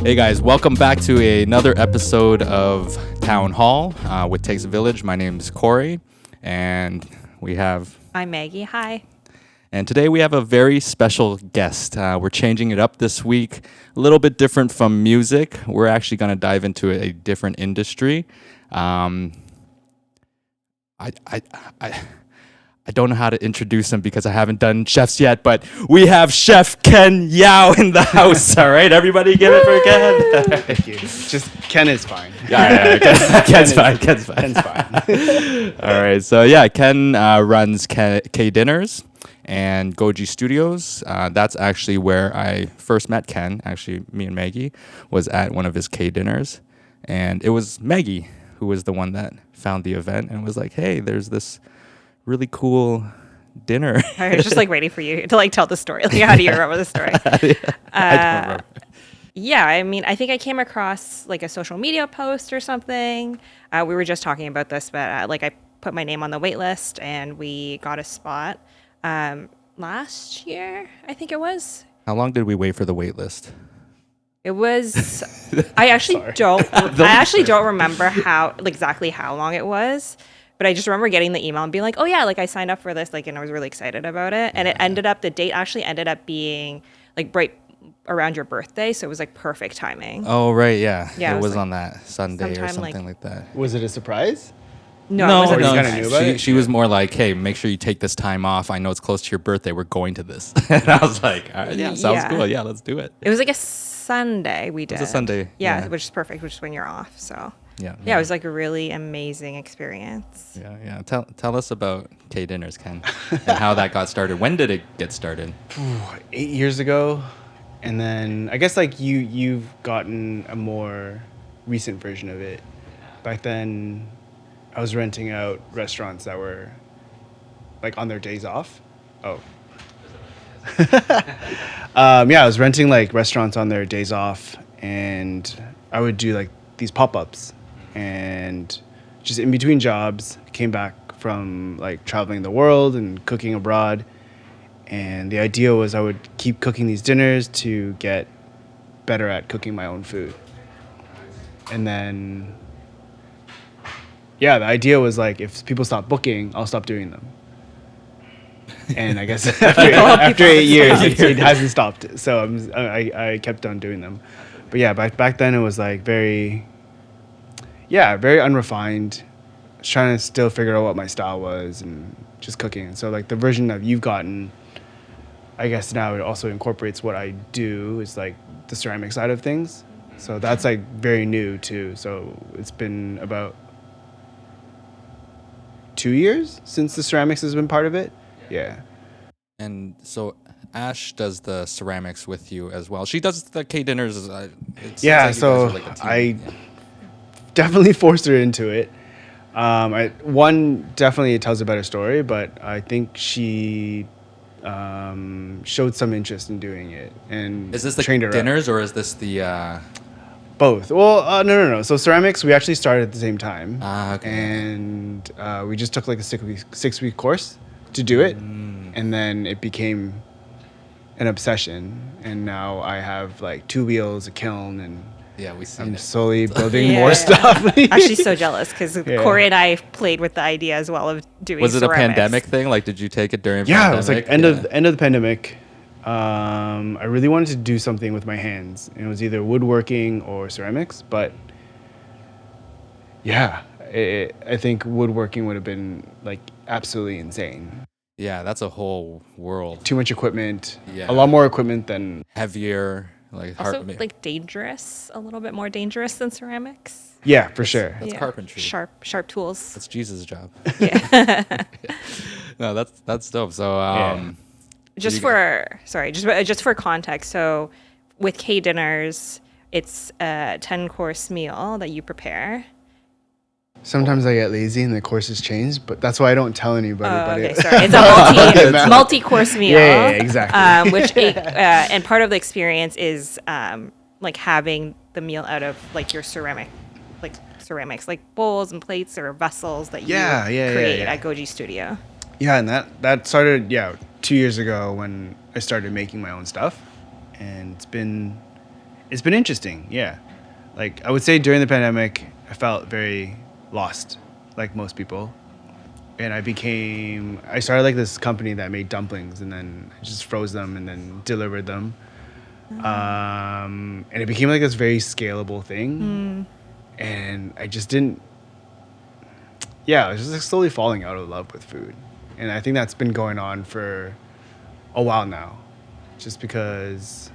Hey guys, welcome back to another episode of Townhall with Takes a Village. My name is Corey, and I'm Maggie. Hi. And today we have a very special guest. We're changing it up this week, a little bit different from music. We're actually going to dive into a different industry. I don't know how to introduce him because I haven't done chefs yet, but we have Chef Ken Yau in the house. All right, everybody give it for Ken. Thank you. Just Ken is fine. Yeah, Ken's fine. Ken's fine. All right, so yeah, Ken runs K Dinners and Goji Studios. That's actually where I first met Ken. Actually, me and Maggie was at one of his K Dinners, and it was Maggie who was the one that found the event and was like, "Hey, there's this really cool dinner." I was just waiting for you to tell the story. How do you remember the story? I don't remember. Yeah, I mean, I think I came across a social media post or something. We were just talking about this, but I put my name on the wait list and we got a spot last year, I think it was. How long did we wait for the wait list? It was. I actually don't remember exactly how long it was. But I just remember getting the email and being like, oh, yeah, I signed up for this, and I was really excited about it. And the date actually ended up being, right around your birthday. So it was, perfect timing. Oh, right, yeah. Yeah, it was on that Sunday or something like that. Was it a surprise? No, it wasn't. You kinda knew about it? She was more like, hey, make sure you take this time off. I know it's close to your birthday. We're going to this. And I was like, all right, yeah, sounds cool. Yeah, let's do it. It was a Sunday we did. It was a Sunday. Yeah, which is perfect, which is when you're off, so. Yeah, it was a really amazing experience. Yeah. Tell us about K Dinners, Ken, and how that got started. When did it get started? 8 years ago, and then I guess you've gotten a more recent version of it. Back then, I was renting out restaurants that were on their days off. Oh. I was renting restaurants on their days off, and I would do these pop-ups. And just in between jobs, came back from traveling the world and cooking abroad. And the idea was I would keep cooking these dinners to get better at cooking my own food. And then, the idea was if people stop booking, I'll stop doing them. And I guess after 8 years, it hasn't stopped. So I kept on doing them. But yeah, back then it was very unrefined. I was trying to still figure out what my style was and just cooking. And so the version that you've gotten, I guess now it also incorporates what I do is the ceramic side of things. So that's very new too. So it's been about 2 years since the ceramics has been part of it. Yeah. And so Ash does the ceramics with you as well. She does the K Dinners. So I definitely forced her into it. Definitely it tells a better story, but I think she showed some interest in doing it. And is this the trained her dinners up. Or is this the... Both. Well, no. So ceramics, we actually started at the same time. Okay. And we just took a 6-week course to do it. And then it became an obsession. And now I have 2 wheels, a kiln, and I'm slowly building more stuff. Actually, so jealous because Corey and I played with the idea as well of doing. Was it ceramics. A pandemic thing? Did you take it during? Yeah, pandemic? It was end of the pandemic. I really wanted to do something with my hands. And it was either woodworking or ceramics, but I think woodworking would have been absolutely insane. Yeah, that's a whole world. Too much equipment. Yeah. A lot more equipment than heavier. Also, dangerous, a little bit more dangerous than ceramics. Yeah, for sure. That's carpentry. Sharp tools. That's Jesus' job. Yeah. No, that's dope. So, just for context. So, with K Dinners, it's a 10-course meal that you prepare. Sometimes I get lazy and the courses change, but that's why I don't tell anybody. Okay, sorry. It's a multi-course meal. Yeah, exactly. And part of the experience is having the meal out of your ceramics, bowls and plates or vessels that you create at Goji Studio. Yeah, and that started 2 years ago when I started making my own stuff, and It's been interesting, yeah. Like I would say during the pandemic, I felt very lost, like most people. And I started like this company that made dumplings, and then I just froze them and then delivered them. And it became like this very scalable thing. And I just didn't, yeah, I was just like slowly falling out of love with food. And I think that's been going on for a while now, just because,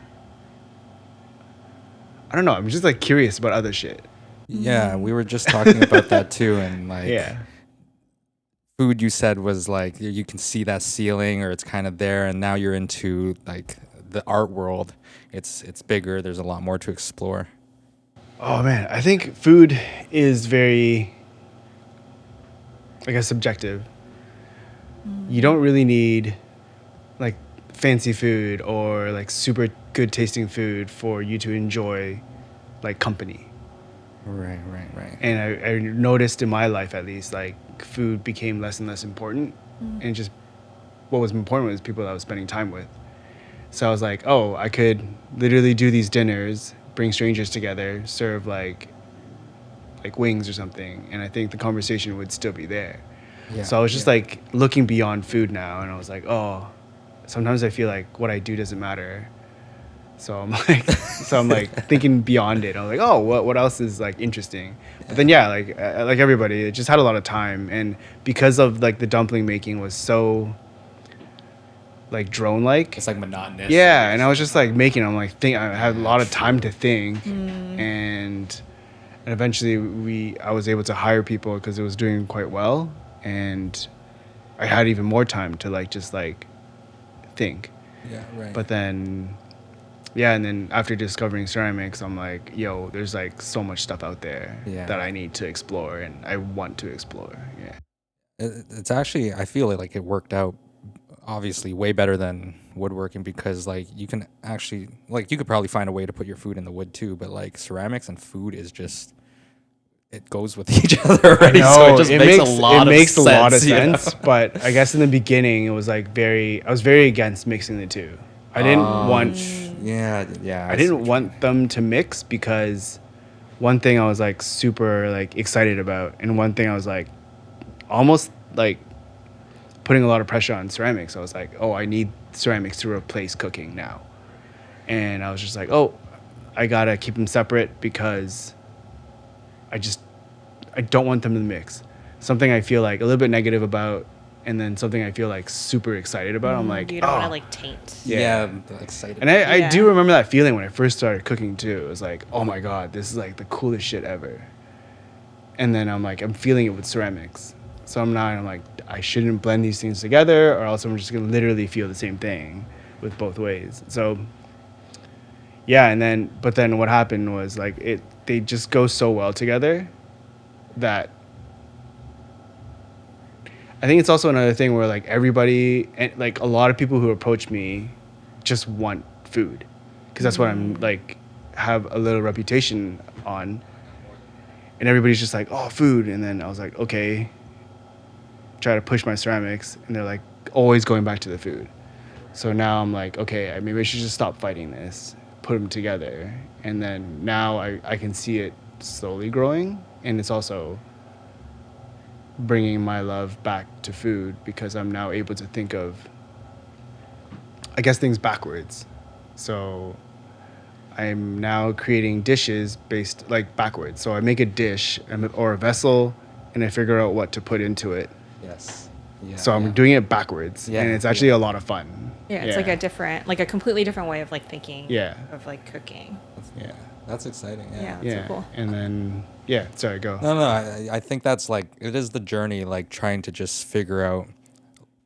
I don't know, I'm just like curious about other shit. Yeah, we were just talking about that too, and like Yeah. food you said was like you can see that ceiling or it's kind of there, and now you're into like the art world. It's bigger. There's a lot more to explore. Oh man, I think food is very, I guess, subjective. You don't really need like fancy food or like super good tasting food for you to enjoy like company. Right. And I noticed in my life, at least, like food became less and less important, and just what was important was people that I was spending time with. So I was like, oh, I could literally do these dinners, bring strangers together, serve like wings or something, and I think the conversation would still be there. Yeah, So I was just like looking beyond food now, and I was like, oh, sometimes I feel like what I do doesn't matter. So I'm like thinking beyond it. I'm like, oh, what else is like interesting? But then like everybody, it just had a lot of time, and because of like the dumpling making was so like drone like. It's like monotonous. Yeah, and I was just like making. I'm like I had a lot of time to think, and eventually I was able to hire people because it was doing quite well, and I had even more time to like just like think. Yeah, right. But then, yeah, and then after discovering ceramics, I'm like, yo, there's like so much stuff out there that I need to explore, and I want to explore. Yeah. It's actually, I feel like it worked out obviously way better than woodworking, because like you can actually, like, you could probably find a way to put your food in the wood too, but like ceramics and food is just, it goes with each other already. So it just makes a lot of sense. But I guess in the beginning it was like I was very against mixing the two. I didn't want I didn't want them to mix, because one thing I was like super like excited about, and one thing I was like almost like putting a lot of pressure on ceramics. I was like, oh, I need ceramics to replace cooking now. And I was just like, oh, I gotta keep them separate, because I don't want them to mix. Something I feel like a little bit negative about, and then something I feel like super excited about. I'm like, you don't want to like taint. Yeah, excited. And I do remember that feeling when I first started cooking too. It was like, oh my God, this is like the coolest shit ever. And then I'm like, I'm feeling it with ceramics. So I'm like, I shouldn't blend these things together, or else I'm just gonna literally feel the same thing with both ways. So yeah, but then what happened was like they just go so well together that I think it's also another thing where like everybody, and like a lot of people who approach me just want food, because that's what I'm like have a little reputation on, and everybody's just like, oh, food. And then I was like, okay, try to push my ceramics, and they're like always going back to the food. So now I'm like, okay, maybe I should just stop fighting this, put them together. And then now I can see it slowly growing, and it's also bringing my love back to food, because I'm now able to think of, I guess, things backwards. So I'm now creating dishes based like backwards. So I make a dish or a vessel, and I figure out what to put into it. Yes. Yeah, so I'm doing it backwards, and it's actually a lot of fun. Yeah, it's like a completely different way of like thinking. Of like cooking. That's exciting. Yeah, that's so cool. And then sorry, go. No, I think that's like, it is the journey, like trying to just figure out,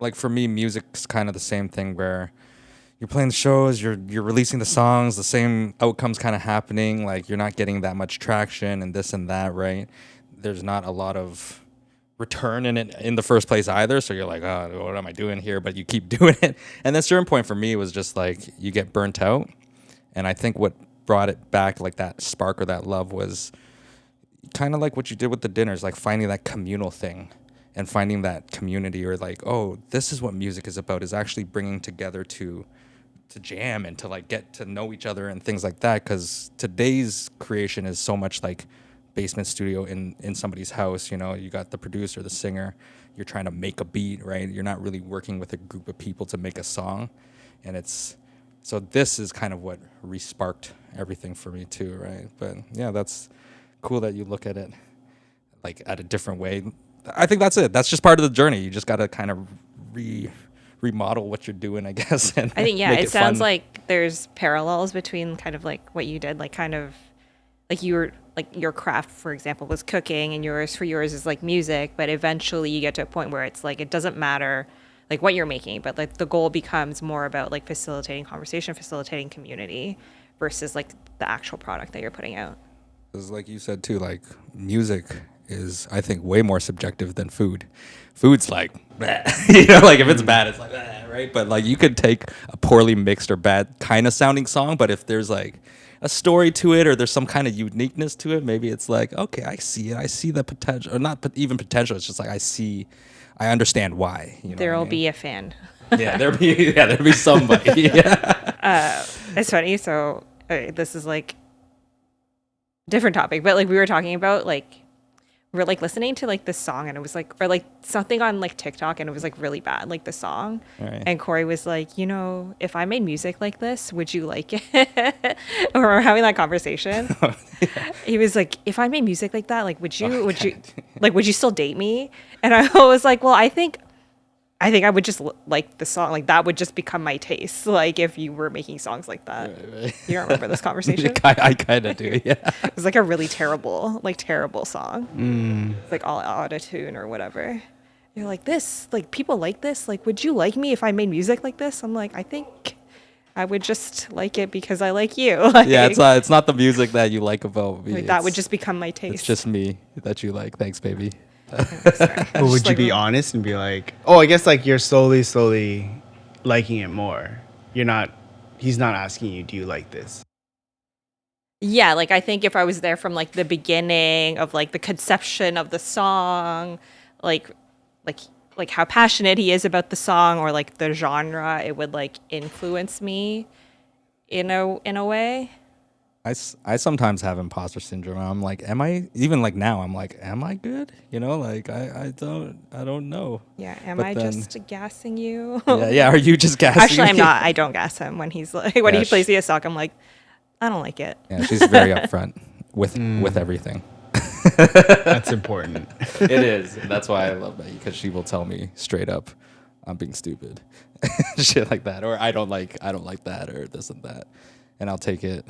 like for me, music's kind of the same thing, where you're playing the shows, you're releasing the songs, the same outcomes kind of happening, like you're not getting that much traction and this and that, right? There's not a lot of return in it in the first place either, so you're like, oh, what am I doing here? But you keep doing it, and then a certain point for me was just like you get burnt out, and I think what brought it back, like that spark or that love, was kind of like what you did with the dinners, like finding that communal thing and finding that community, or like, oh, this is what music is about, is actually bringing together two jam and to like get to know each other and things like that, because today's creation is so much like basement studio in somebody's house. You know, you got the producer, the singer, you're trying to make a beat, right? You're not really working with a group of people to make a song. And it's so this is kind of what re-sparked everything for me too, right? But yeah, that's cool that you look at it like at a different way. I think that's it. That's just part of the journey. You just got to kind of remodel what you're doing, I guess. And I think, yeah, make it sounds fun. like there's parallels between kind of like what you did, like kind of like you were like your craft, for example, was cooking, and yours is like music. But eventually you get to a point where it's like it doesn't matter like what you're making, but like the goal becomes more about like facilitating conversation, facilitating community versus like the actual product that you're putting out. Because like you said too, like music is, I think, way more subjective than food. Food's like, you know, like if it's bad, it's like, right? But like you could take a poorly mixed or bad kind of sounding song, but if there's like a story to it or there's some kind of uniqueness to it, maybe it's like, okay, I see it. I see the potential, or not even potential. It's just like I understand why. You know There'll be a fan. there'll be somebody. Yeah. It's funny. So this is like different topic, but like we were talking about like we're like listening to like this song, and it was like, or like something on like TikTok, and it was like really bad, like the song. Right. And Corey was like, you know, if I made music like this, would you like it? Or we're having that conversation. Yeah. He was like, if I made music like that, like would you would you still date me? And I was like, well, I think I would just like the song, like that would just become my taste, like if you were making songs like that. Right. You don't remember this conversation? I kind of do, yeah. It was like a really terrible song. It's like all auto-tune or whatever. You're like, this, like people like this, like would you like me if I made music like this? I'm like, I think I would just like it because I like you. Like, yeah, it's not the music that you like about me. Like that would just become my taste. It's just me that you like. Thanks, baby. Or would you be honest and be like, oh, I guess like you're slowly liking it more. He's not asking you, do you like this? Yeah, like I think if I was there from like the beginning of like the conception of the song, like how passionate he is about the song or like the genre, it would like influence me in a way. I sometimes have imposter syndrome. I'm like, am I, even like now, I'm like, am I good? You know, like I don't know. Yeah, I just gassing you? Yeah, are you just gassing Actually, I'm me? not. I don't gas him when he's like, when he plays the song, I'm like, I don't like it. Yeah, she's very upfront with everything. That's important. It is. That's why I love Maggie, because she will tell me straight up, I'm being stupid. Shit like that. Or I don't like that or this and that. And I'll take it.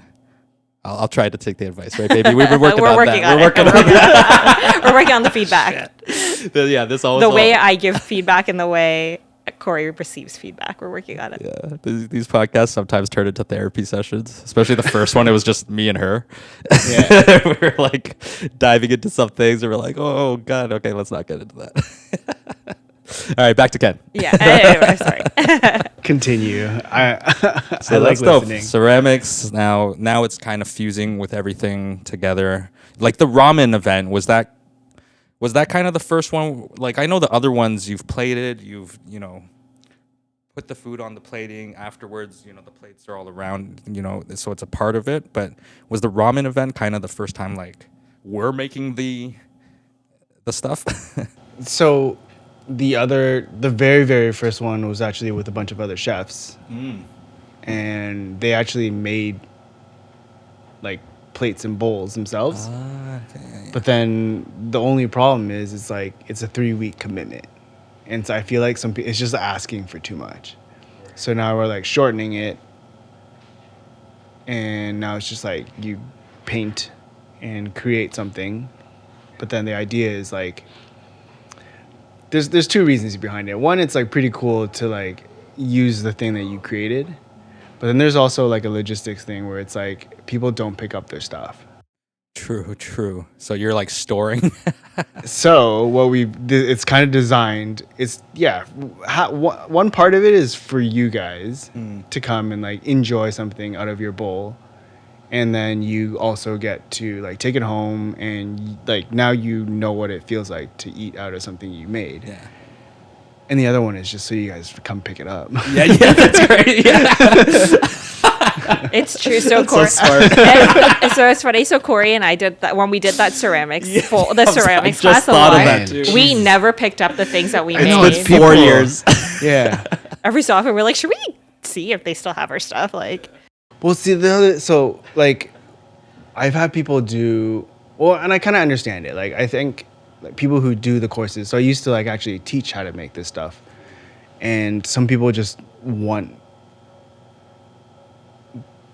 I'll try to take the advice, right, baby? We've been working on that. We're working on the feedback. Yeah, this always the way I give feedback and the way Corey receives feedback. We're working on it. Yeah, these podcasts sometimes turn into therapy sessions. Especially the first one, it was just me and her. Yeah. We were like diving into some things, and we're like, "Oh God, okay, let's not get into that." All right, back to Ken. Yeah. Anyway, sorry. Continue. So I like that's dope. listening. Ceramics. Now it's kind of fusing with everything together. Like the ramen event, was that kind of the first one? Like I know the other ones you've plated, you've put the food on the plating afterwards. The plates are all around. So it's a part of it. But was the ramen event kind of the first time like we're making the stuff? So the very, very first one was actually with a bunch of other chefs. And they actually made like plates and bowls themselves. Okay. But then the only problem is it's like it's a 3-week commitment. And so I feel like it's just asking for too much. So now we're like shortening it. And now it's just like you paint and create something. But then the idea is like there's 2 reasons behind it. One, it's like pretty cool to like use the thing that you created. But then there's also like a logistics thing where it's like people don't pick up their stuff. True. So you're like storing. So it's kind of designed. It's one part of it is for you guys to come and like enjoy something out of your bowl. And then you also get to like take it home and like now you know what it feels like to eat out of something you made. Yeah. And the other one is just so you guys come pick it up. Yeah, that's great. Yeah. It's true. So Corey, so it's funny. So Corey and I did that when we did that ceramics, the ceramics class online. We never picked up the things that we made. It's been 4 years. Yeah. Every so often, we're like, should we see if they still have our stuff? Like, well, see so like, I've had people do well, and I kind of understand it. Like, I think like people who do the courses. So I used to like actually teach how to make this stuff, and some people just want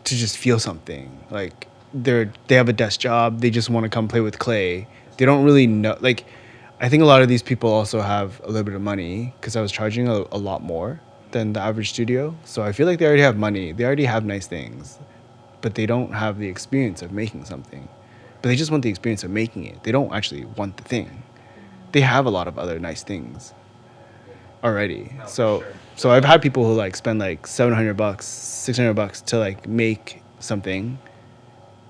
to just feel something. Like they have a desk job. They just want to come play with clay. They don't really know. Like, I think a lot of these people also have a little bit of money because I was charging a lot more than the average studio. So I feel like they already have money. They already have nice things, but they don't have the experience of making something. But they just want the experience of making it. They don't actually want the thing. They have a lot of other nice things already. So I've had people who like spend like $700, $600 to like make something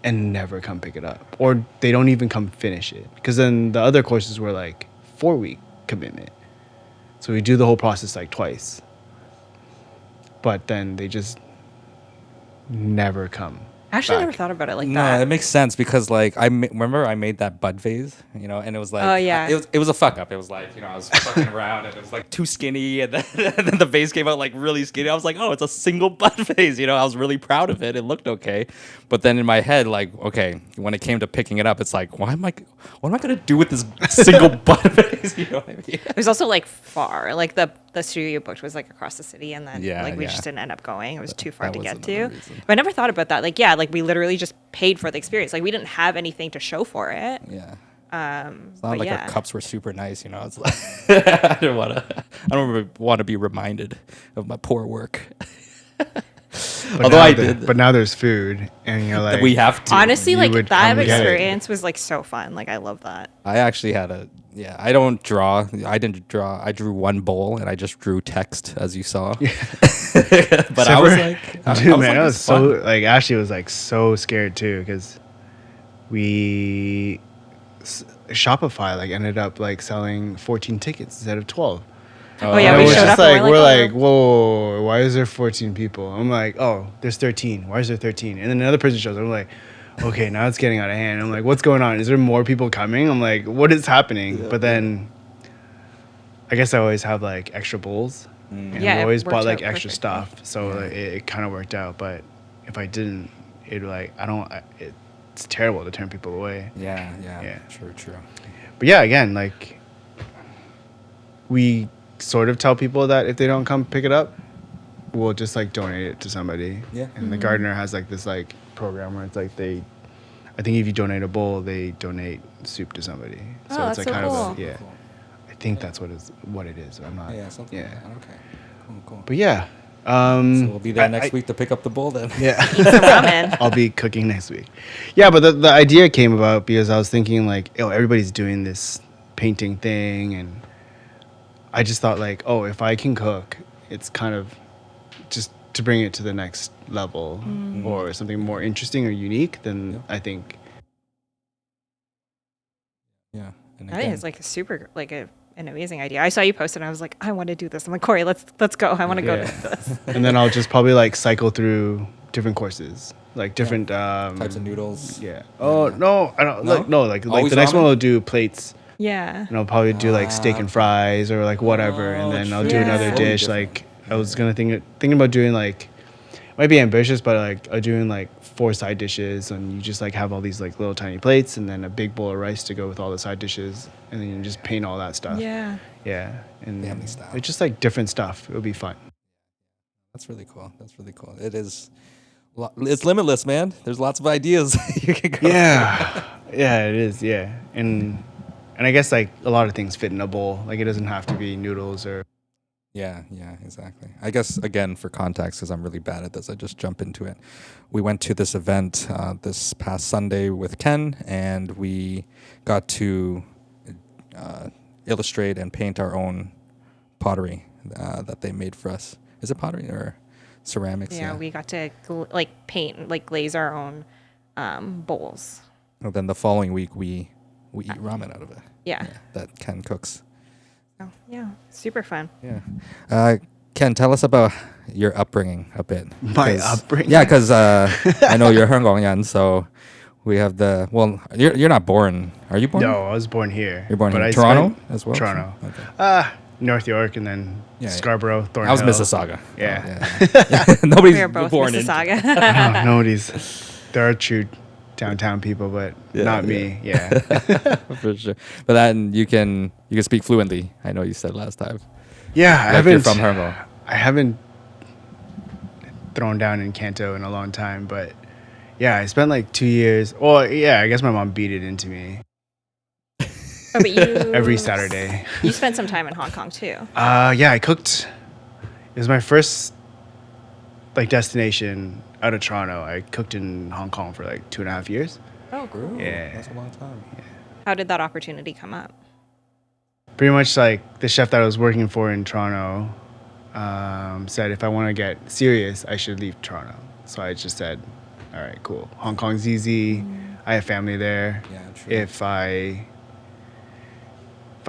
and never come pick it up, or they don't even come finish it. Because then the other courses were like 4-week commitment. So we do the whole process like twice. But then they just never come. actually, I back. never thought about it like No, that. it makes sense because like remember I made that bud vase, and it was like Oh, yeah. it was a fuck up. It was like I was fucking around and it was like too skinny, and then, and then the vase came out like really skinny. I was like, oh, it's a single bud vase. I was really proud of it. It looked okay, but then in my head, like, okay, when it came to picking it up, it's like, what am I gonna do with this single bud vase? You know what I mean? It was also like far. Like the studio you booked was like across the city, and then Yeah, we yeah. just didn't end up going. It was too far That to was get to. another reason. But I never thought about that. Like, yeah, like we literally just paid for the experience. Like we didn't have anything to show for it. Yeah. It's But not like yeah. our cups were super nice, It's like I don't want to be reminded of my poor work. Although I did, But now there's food, and you're like, we have to. Honestly, You like would that come get it. experience was like so fun. Like I love that. I actually had I don't draw. I didn't draw. I drew one bowl and I just drew text, as you saw. But I was like, dude, man, I was this is so fun. like Ashley was like so scared too because Shopify like ended up like selling 14 tickets instead of 12. Oh yeah, And we it was showed just up. And like we're like, oh. whoa, why is there 14 people? I'm like, oh, there's 13. Why is there 13? And then another person shows up. I'm like, okay, now it's getting out of hand. I'm like, what's going on? Is there more people coming? I'm like, what is happening? Yeah. But then I guess I always have like extra bowls. And Yeah, I it always worked bought like out extra perfectly. stuff. So like, it kind of worked out. But if I didn't, it's terrible to turn people away. Yeah. True. But yeah, again, like we sort of tell people that if they don't come pick it up, we'll just like donate it to somebody. Yeah. And the gardener has like this like program where it's like I think if you donate a bowl, they donate soup to somebody. Oh, So that's it's like so kind cool. of I think that's what it is. I'm not. Yeah. Something. Yeah. Like that. Okay. Cool. But yeah. So we'll be there next week to pick up the bowl then. Yeah. Eat some ramen. I'll be cooking next week. Yeah, but the idea came about because I was thinking like, oh, everybody's doing this painting thing, and I just thought like, oh, if I can cook, it's kind of just to bring it to the next level or something more interesting or unique, then Yeah. I think. Yeah. And I think it's like a super like an amazing idea. I saw you post it and I was like, I want to do this. I'm like, Corey, let's go. I want to go Yeah. to this. And then I'll just probably like cycle through different courses, like different types of noodles. Yeah. Oh no, I don't. No? Like Always the next ramen? one will do plates. Yeah. And I'll probably do like steak and fries or like whatever, and Oh, then I'll true. do Yeah. another Totally dish. different. Like I was gonna thinking about doing like, might be ambitious, but like doing like 4 side dishes, and you just like have all these like little tiny plates, and then a big bowl of rice to go with all the side dishes, and then you just paint all that stuff. Yeah. Yeah. And Family style. it's just like different stuff. It'll be fun. That's really cool. It is. It's limitless, man. There's lots of ideas you can go. Yeah. Yeah, it is. Yeah. And I guess like a lot of things fit in a bowl. Like it doesn't have to be noodles or. Yeah, exactly. I guess, again, for context, because I'm really bad at this, I just jump into it. We went to this event this past Sunday with Ken, and we got to illustrate and paint our own pottery that they made for us. Is it pottery or ceramics? Yeah, we got to paint, like glaze our own bowls. And then the following week, we eat ramen out of it. Yeah. That Ken cooks. Oh, yeah, super fun. Yeah. Ken, tell us about your upbringing a bit. My 'Cause- upbringing? Yeah, because I know you're Hangongyan, so we have the You're not born. Are you born? No, I was born here. You're born but in I Toronto spent- as well. Toronto. Okay. North York and then Yeah, yeah. Scarborough, Thornhill. I was Mississauga. Yeah. Nobody's We are both born in. Mississauga. Oh, nobody's. There are true downtown people, but Yeah, not yeah. me. Yeah. For sure. But then you can speak fluently. I know you said last time. Yeah, Like you're from Hangong. I haven't thrown down in Canto in a long time, but yeah, I spent like 2 years. Well, yeah, I guess my mom beat it into me Oh, but you every Saturday. You spent some time in Hong Kong too. Yeah, I cooked. It was my first like destination out of Toronto. I cooked in Hong Kong for like 2.5 years. Oh, cool. Yeah. That's a long time. How did that opportunity come up? Pretty much like the chef that I was working for in Toronto said if I want to get serious, I should leave Toronto. So I just said, all right, cool. Hong Kong's easy. I have family there. Yeah, true. If I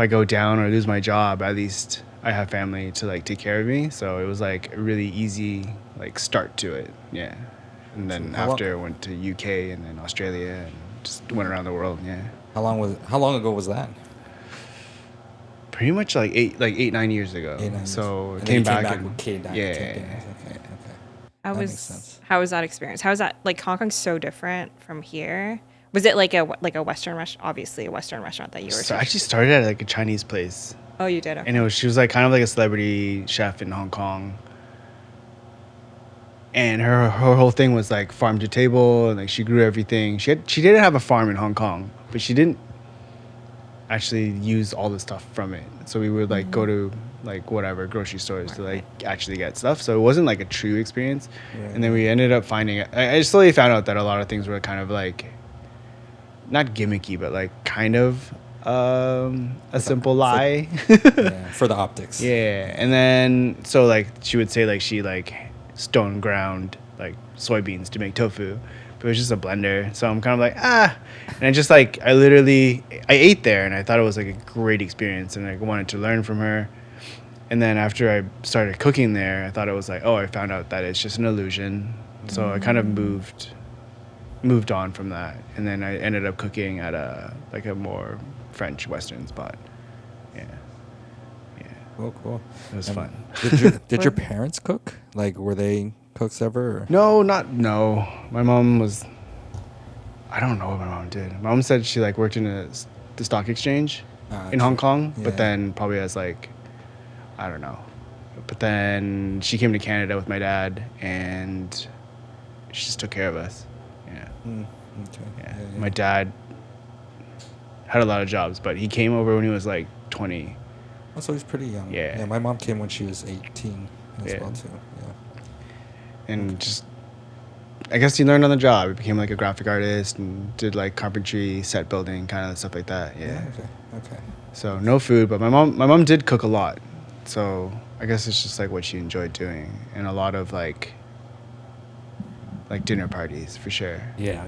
go down or lose my job, at least I have family to like take care of me. So it was like a really easy like start to it. Yeah. And then How long- after I went to UK and then Australia and just went around the world. Yeah. How long ago was that? Pretty much like 8-9 years ago. 8, 9 years. So And then came you back, came and with K down. yeah. Okay. How That was makes sense. how was that experience? How was that like Hong Kong's so different from here? Was it like a Western restaurant? Obviously, a Western restaurant that you were. So I actually started at like a Chinese place, Oh, you did. Okay. and she was like kind of like a celebrity chef in Hong Kong. And her whole thing was like farm to table, and like she grew everything. She didn't have a farm in Hong Kong, but she didn't actually use all the stuff from it. So we would like go to like whatever grocery stores to like actually get stuff. So it wasn't like a true experience. Right. And then we ended up finding. I slowly found out that a lot of things were kind of like not gimmicky, but like kind of a simple lie. Yeah, for the optics. Yeah, and then so like she would say like she like stone ground like soybeans to make tofu, but it was just a blender. So I'm kind of like and I just like I ate there and I thought it was like a great experience and I wanted to learn from her. And then after I started cooking there, I thought it was like I found out that it's just an illusion. So I kind of moved on from that, and then I ended up cooking at a more French Western spot. Yeah. Cool. It was And fun. Did your parents cook? Like, were they cooks ever? Or? No. My mom was. I don't know what my mom did. My mom said she like worked in the stock exchange in Hong Kong, Yeah. but then probably as like, I don't know. But then she came to Canada with my dad, and she just took care of us. Yeah. Okay. Yeah. My dad had a lot of jobs, but he came over when he was like 20. Oh, so he's pretty young. Yeah. My mom came when she was 18 as Yeah. well too. Yeah. And just, I guess he learned on the job. He became like a graphic artist and did like carpentry, set building, kind of stuff like that. Yeah. Okay. So no food, but my mom did cook a lot. So I guess it's just like what she enjoyed doing, and a lot of like dinner parties for sure. Yeah.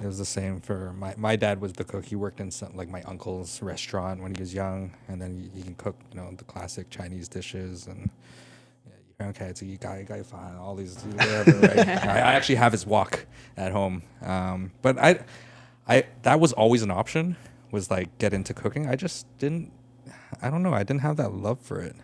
It was the same for my dad was the cook. He worked in some like my uncle's restaurant when he was young, and then he can cook the classic Chinese dishes and okay, it's guy fan, all these whatever. Right? I actually have his wok at home, but I that was always an option. Was like get into cooking. I just didn't. I don't know. I didn't have that love for it.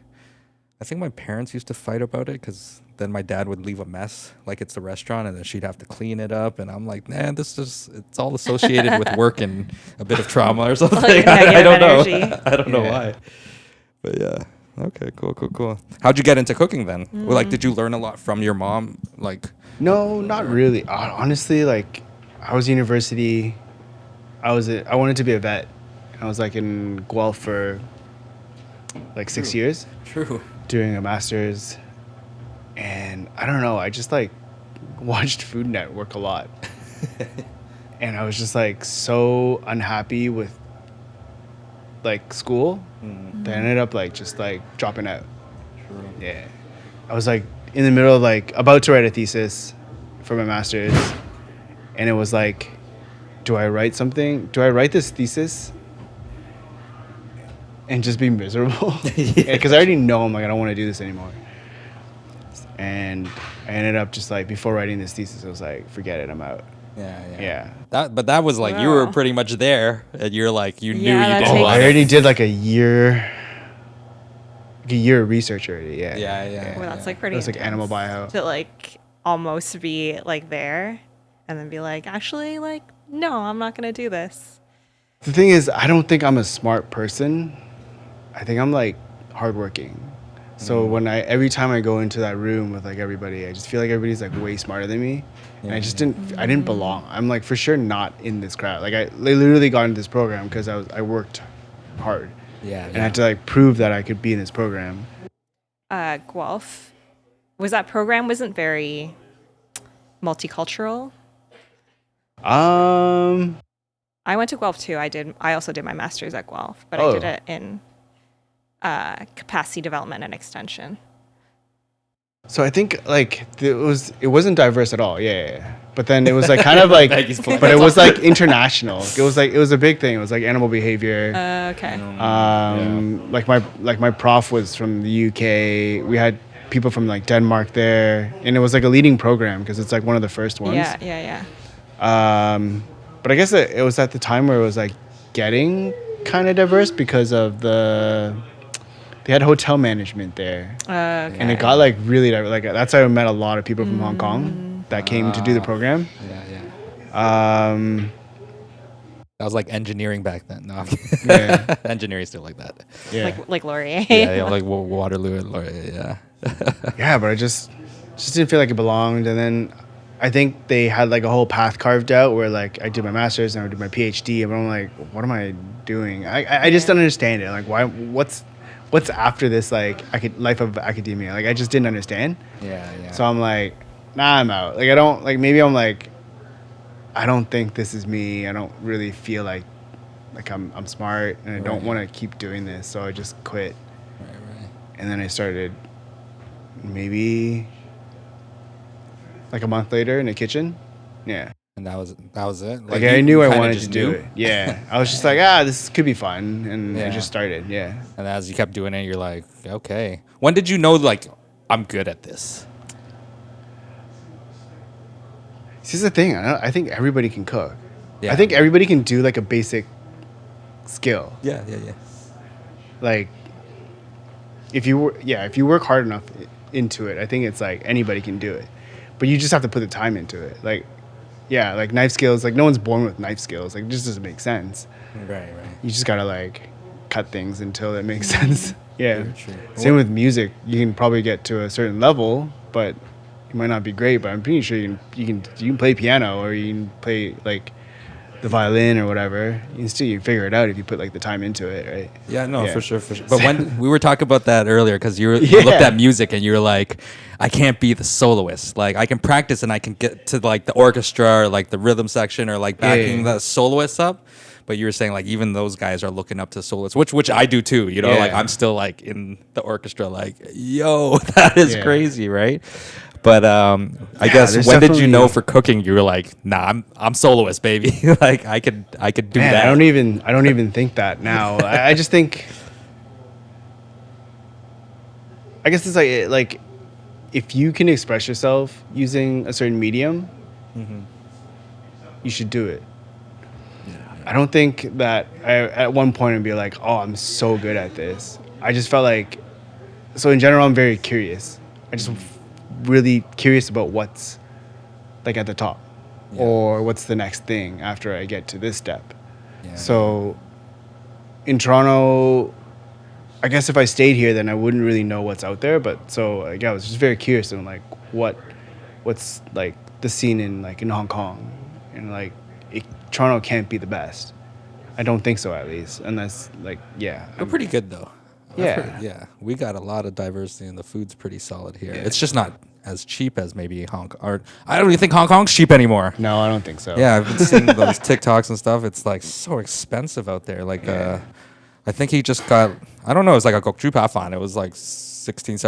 I think my parents used to fight about it because then my dad would leave a mess, like it's a restaurant, and then she'd have to clean it up. And I'm like, nah, it's all associated with work and a bit of trauma or something. I don't know. I don't know why. But yeah. Okay, cool. How'd you get into cooking then? Well, like, did you learn a lot from your mom? Like, No, not really. Honestly, like I was university. I wanted to be a vet. I was like in Guelph for like 6 years. True. Doing a master's, and I don't know, I just like watched Food Network a lot. And I was just like so unhappy with like school that I ended up like just like dropping out. True. Yeah. I was like in the middle of like about to write a thesis for my master's, and it was like, do I write this thesis and just be miserable. Because I already know I'm like, I don't want to do this anymore. And I ended up just like, before writing this thesis, I was like, forget it, I'm out. Yeah. That was like you were pretty much there, and you're like you knew you didn't Oh, want I it. already did like a year of research already. Well, that's like pretty. It was like animal bio. To like almost be like there, and then be like, actually, like, no, I'm not gonna do this. The thing is, I don't think I'm a smart person. I think I'm like hardworking. So every time I go into that room with like everybody, I just feel like everybody's like way smarter than me, and I didn't belong. I'm like for sure not in this crowd. Like I literally got into this program because I worked hard. And I had to like prove that I could be in this program. Guelph, that program wasn't very multicultural. I went to Guelph too. I also did my master's at Guelph, but I did it in capacity development and extension. So I think like it wasn't diverse at all. Yeah. But then it was like kind of like, but it was like international. It was a big thing. It was like animal behavior. Okay. Like my prof was from the UK. We had people from like Denmark there, and it was like a leading program because it's like one of the first ones. Yeah. But I guess it was at the time where it was like getting kind of diverse because of they had hotel management there. Okay. And it got like really like that's how I met a lot of people from Hong Kong that came to do the program. That was like engineering back then. No, engineering still like that. Yeah. Like Laurier. Like Waterloo and Laurier. Yeah, but I just didn't feel like it belonged. And then I think they had like a whole path carved out where like I did my master's and I would do my PhD, but I'm like, what am I doing? I just don't understand it. Like what's after this like life of academia? Like I just didn't understand. Yeah. So I'm like, nah, I'm out. Like I don't like maybe I'm like I don't think this is me. I don't really feel like I'm smart and I don't want to keep doing this. So I just quit. Right. And then I started maybe like a month later in the kitchen. Yeah. And that was it. Like I knew I wanted to do it. Yeah. I was just like, this could be fun. And I just started. Yeah. And as you kept doing it, you're like, okay. When did you know like I'm good at this? This is the thing. I think everybody can cook. Yeah. I think everybody can do like a basic skill. Yeah. Like if you work hard enough into it, I think it's like anybody can do it. But you just have to put the time into it. Like like knife skills, like no one's born with knife skills. Like it just doesn't make sense. Right. You just gotta like cut things until it makes sense. Yeah. True. Same with music. You can probably get to a certain level, but you might not be great. But I'm pretty sure you can play piano or you can play like the violin or whatever. You can figure it out if you put like the time into it, right? Yeah, no, for sure. But when we were talking about that earlier, because you looked at music and you were like, I can't be the soloist. Like I can practice and I can get to like the orchestra or like the rhythm section or like backing the soloists up. But you were saying like even those guys are looking up to soloists, which I do too. You know, like I'm still like in the orchestra, like yo, that is crazy, right? But I guess when did you know for cooking you were like, nah, I'm soloist, baby. Like I could do that. I don't even think that now. I just think I guess it's like if you can express yourself using a certain medium, you should do it. I don't think that at one point I'd be like, oh, I'm so good at this. I just felt like, so in general, I'm very curious. I just really curious about what's like at the top or what's the next thing after I get to this step. So in Toronto, I guess if I stayed here, then I wouldn't really know what's out there. But so like, I was just very curious on like what's like the scene in Hong Kong, and like Toronto can't be the best. I don't think so, at least, unless like we're pretty good though. Yeah. We got a lot of diversity and the food's pretty solid here. It's just not as cheap as maybe Hong Kong. Or I don't even think Hong Kong's cheap anymore. No, I don't think so. Yeah, I've been seeing those TikToks and stuff. It's like so expensive out there. Like I think he just got, I don't know, it's like a gokju pafan. It was like 16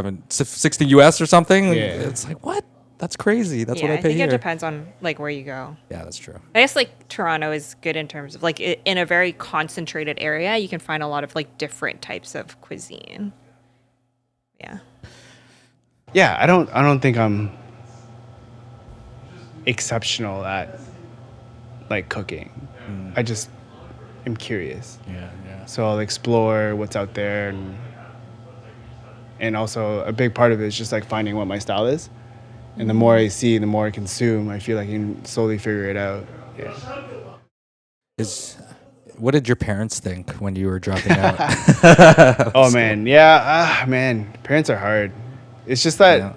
US or something. Yeah. It's like, what? That's crazy. That's Yeah, what I I pay think here. it depends on like where you go. Yeah, that's true. I guess like Toronto is good in terms of like in a very concentrated area, you can find a lot of like different types of cuisine. Yeah. Yeah, I don't think I'm exceptional at like cooking. I just am curious. Yeah, yeah. So I'll explore what's out there, and also a big part of it is just like finding what my style is. And the more I see, the more I consume, I feel like I can slowly figure it out. Yeah. What did your parents think when you were dropping out? Oh man, yeah, man, parents are hard. It's just that Yeah.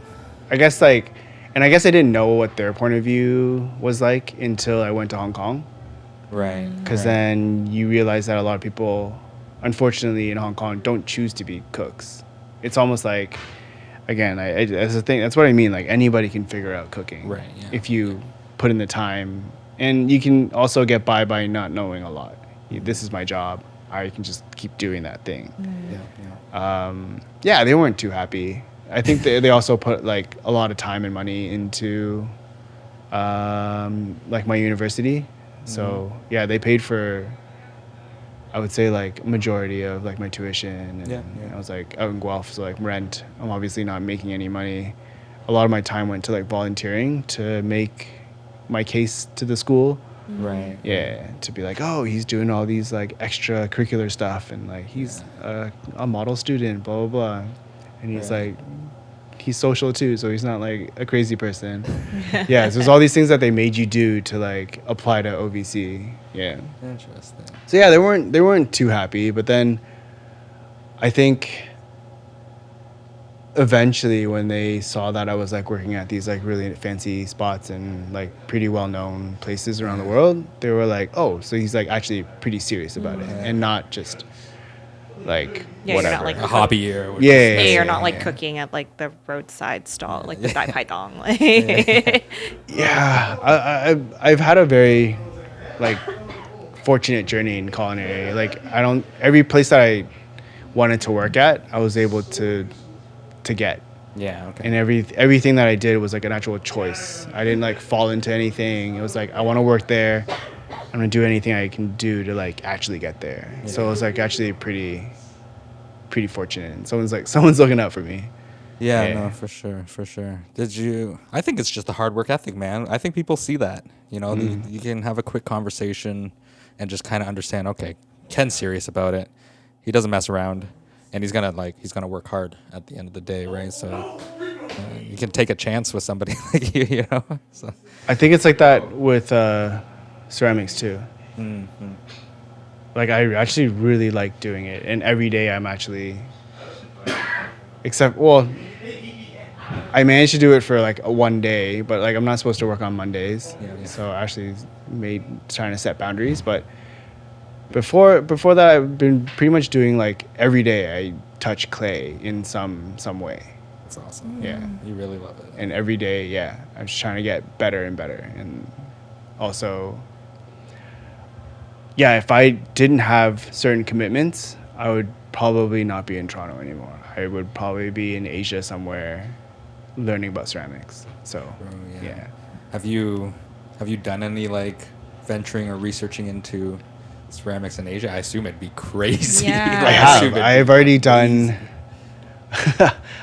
I guess like, and I guess I didn't know what their point of view was like until I went to Hong Kong. Right. Because then you realize that a lot of people, unfortunately, in Hong Kong, don't choose to be cooks. It's almost like, again, that's the thing. That's what I mean. Like anybody can figure out cooking, Right, yeah. if you put in the time, and you can also get by not knowing a lot. This is my job. I can just keep doing that thing. Yeah, they weren't too happy. I think they also put like a lot of time and money into like my university. So yeah, they paid for, I would say like majority of like my tuition. And I was like out in Guelph, so like rent. I'm obviously not making any money. A lot of my time went to like volunteering to make my case to the school. Right. Yeah, to be like, oh, he's doing all these like extracurricular stuff, and like he's a model student, blah blah blah, and he's like, he's social too, so he's not like a crazy person. Yeah, so there's all these things that they made you do to like apply to OVC. Yeah. Interesting. So yeah, they weren't too happy, but then I think eventually when they saw that I was like working at these like really fancy spots and like pretty well-known places around the world, they were like, oh, so he's like actually pretty serious about it and not just like Yeah, you're whatever. not, like, A hobby or Yeah. You're not like cooking at like the roadside stall, like the Dai Pai Dong. Like, Yeah, I've had a very like fortunate journey in culinary. Like every place that I wanted to work at, I was able to get. Yeah. Okay. And everything that I did was like an actual choice. I didn't like fall into anything. It was like I want to work there. I'm gonna do anything I can do to like actually get there. Yeah. So it was like actually pretty fortunate. And someone's looking out for me. Yeah, no, for sure. I think it's just a hard work ethic, man. I think people see that. You know, you can have a quick conversation and just kind of understand, okay, Ken's serious about it. He doesn't mess around. And he's gonna work hard at the end of the day, right? So you can take a chance with somebody like you know. So I think it's like that with ceramics too. Like I actually really like doing it, and every day I'm actually, I managed to do it for like one day, but like I'm not supposed to work on Mondays, so I actually trying to set boundaries, but. Before that, I've been pretty much doing like every day I touch clay in some way. that's awesome. Yeah. You really love it. And every day, yeah, I'm just trying to get better and better. And also, yeah, if I didn't have certain commitments, I would probably not be in Toronto anymore. I would probably be in Asia somewhere learning about ceramics. So, yeah. Have you done any like venturing or researching into ceramics in Asia? I assume it'd be crazy. Yeah. I have. I've already done.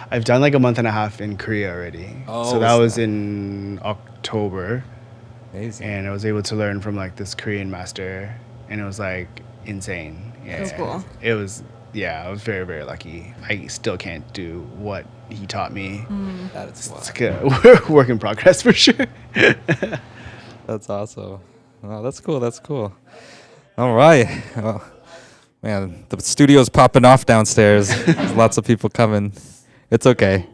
I've done like a month and a half in Korea already. Oh, so that was in October. Amazing. And I was able to learn from like this Korean master, and it was like insane. Yeah. That's cool. It was. Yeah, I was very, very lucky. I still can't do what he taught me. That is wild. It's like a work in progress for sure. That's awesome. Wow, that's cool. All right. Well, man, the studio's popping off downstairs. There's lots of people coming. It's okay.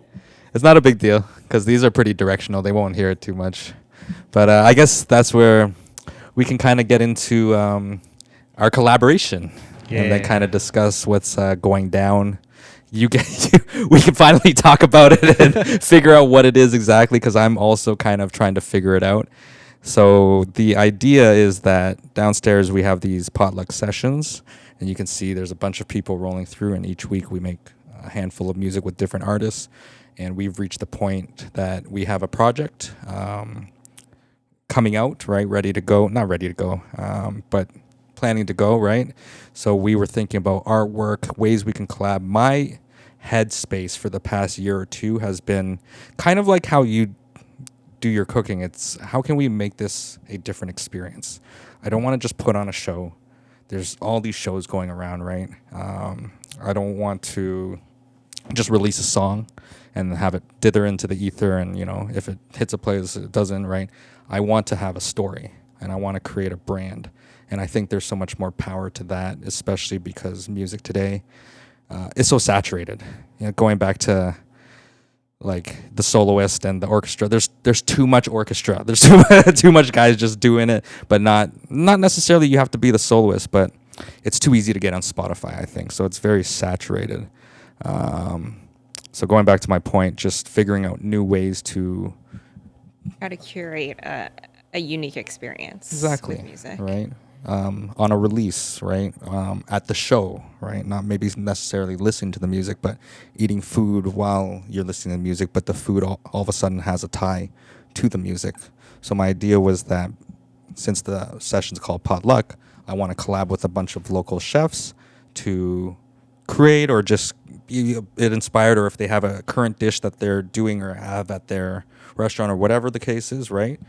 It's not a big deal because these are pretty directional. They won't hear it too much. But I guess that's where we can kind of get into our collaboration and then kind of discuss what's going down. We can finally talk about it and figure out what it is exactly because I'm also kind of trying to figure it out. So the idea is that downstairs we have these potluck sessions, and you can see there's a bunch of people rolling through, and each week we make a handful of music with different artists, and we've reached the point that we have a project coming out, right, ready to go, not ready to go, but planning to go, right? So we were thinking about artwork, ways we can collab. My headspace for the past year or two has been kind of like how you do your cooking. It's how can we make this a different experience? I don't want to just put on a show. There's all these shows going around, right? I don't want to just release a song and have it dither into the ether, and if it hits a place, it doesn't, right? I want to have a story, and I want to create a brand, and I think there's so much more power to that, especially because music today is so saturated. Going back to like the soloist and the orchestra, there's too much orchestra. There's too much guys just doing it, but not necessarily you have to be the soloist, but it's too easy to get on Spotify, I think. So it's very saturated. So going back to my point, just figuring out new ways to How to curate a unique experience. exactly With music. right. On a release, right? At the show, right? Not maybe necessarily listening to the music, but eating food while you're listening to the music, but the food all of a sudden has a tie to the music. So my idea was that since the session's called Potluck, I want to collab with a bunch of local chefs to create or just be it inspired, or if they have a current dish that they're doing or have at their restaurant or whatever the case is, right?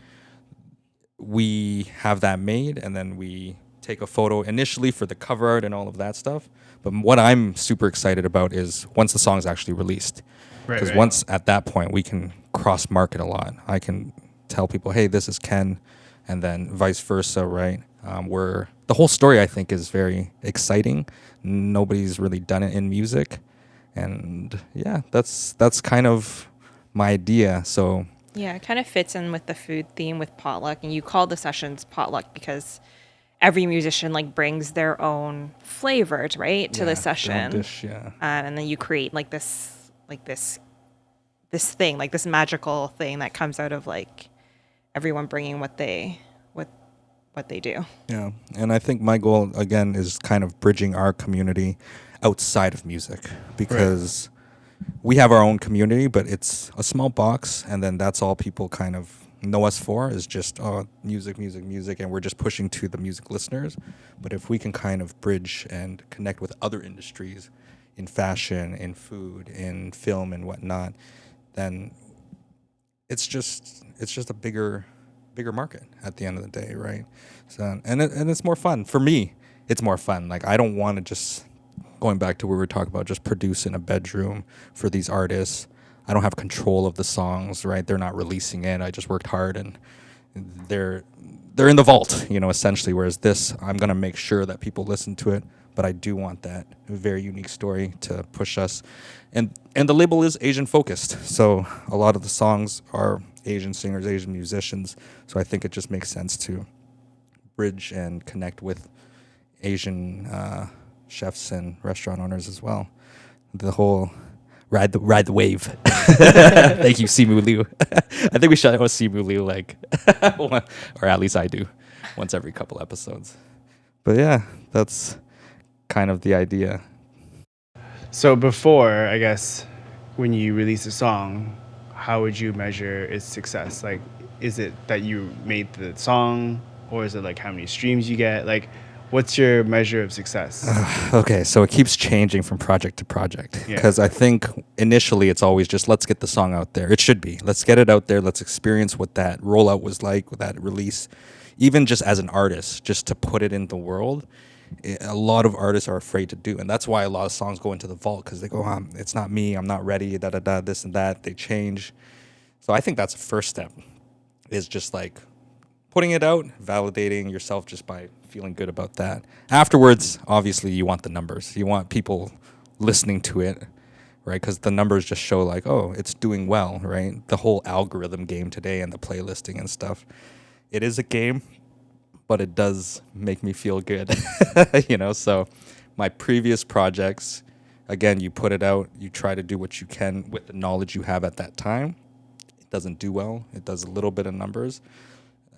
We have that made, and then we take a photo initially for the cover art and all of that stuff. But what I'm super excited about is once the song's actually released. Because once at that point, we can cross-market a lot. I can tell people, hey, this is Ken, and then vice versa, right? Where the whole story, I think, is very exciting. Nobody's really done it in music. And yeah, that's kind of my idea. So Yeah, it kind of fits in with the food theme with potluck, and you call the sessions potluck because every musician like brings their own flavor, right, to the session, dish, yeah. And then you create like this thing, like this magical thing that comes out of like everyone bringing what they do. Yeah, and I think my goal again is kind of bridging our community outside of music, because we have our own community, but it's a small box, and then that's all people kind of know us for is just music, and we're just pushing to the music listeners. But if we can kind of bridge and connect with other industries in fashion, in food, in film and whatnot, then it's just a bigger market at the end of the day, right? So and it's more fun for me. It's more fun. Like I don't want to just going back to where we were talking about just produce in a bedroom for these artists. I don't have control of the songs, right? They're not releasing it. I just worked hard and they're in the vault, essentially. Whereas this, I'm going to make sure that people listen to it, but I do want that very unique story to push us. And the label is Asian focused. So a lot of the songs are Asian singers, Asian musicians. So I think it just makes sense to bridge and connect with Asian chefs and restaurant owners as well. The whole ride the wave. Thank you, Simu Liu. I think we should have Simu Liu or at least I do, once every couple episodes. But yeah, that's kind of the idea. So before, I guess, when you release a song, how would you measure its success? Like, is it that you made the song, or is it like how many streams you get? Like, what's your measure of success? Okay, so it keeps changing from project to project, because I think initially it's always just let's get the song out there. It should be. Let's get it out there. Let's experience what that rollout was like, with that release. Even just as an artist, just to put it in the world, a lot of artists are afraid to do. And that's why a lot of songs go into the vault, because they go, it's not me, I'm not ready, da-da-da, this and that. They change. So I think that's the first step, is just like putting it out, validating yourself just by feeling good about that. Afterwards, obviously, you want the numbers. You want people listening to it, right? Because the numbers just show like, oh, it's doing well, right? The whole algorithm game today and the playlisting and stuff. It is a game, but it does make me feel good, So my previous projects, again, you put it out, you try to do what you can with the knowledge you have at that time. It doesn't do well. It does a little bit of numbers.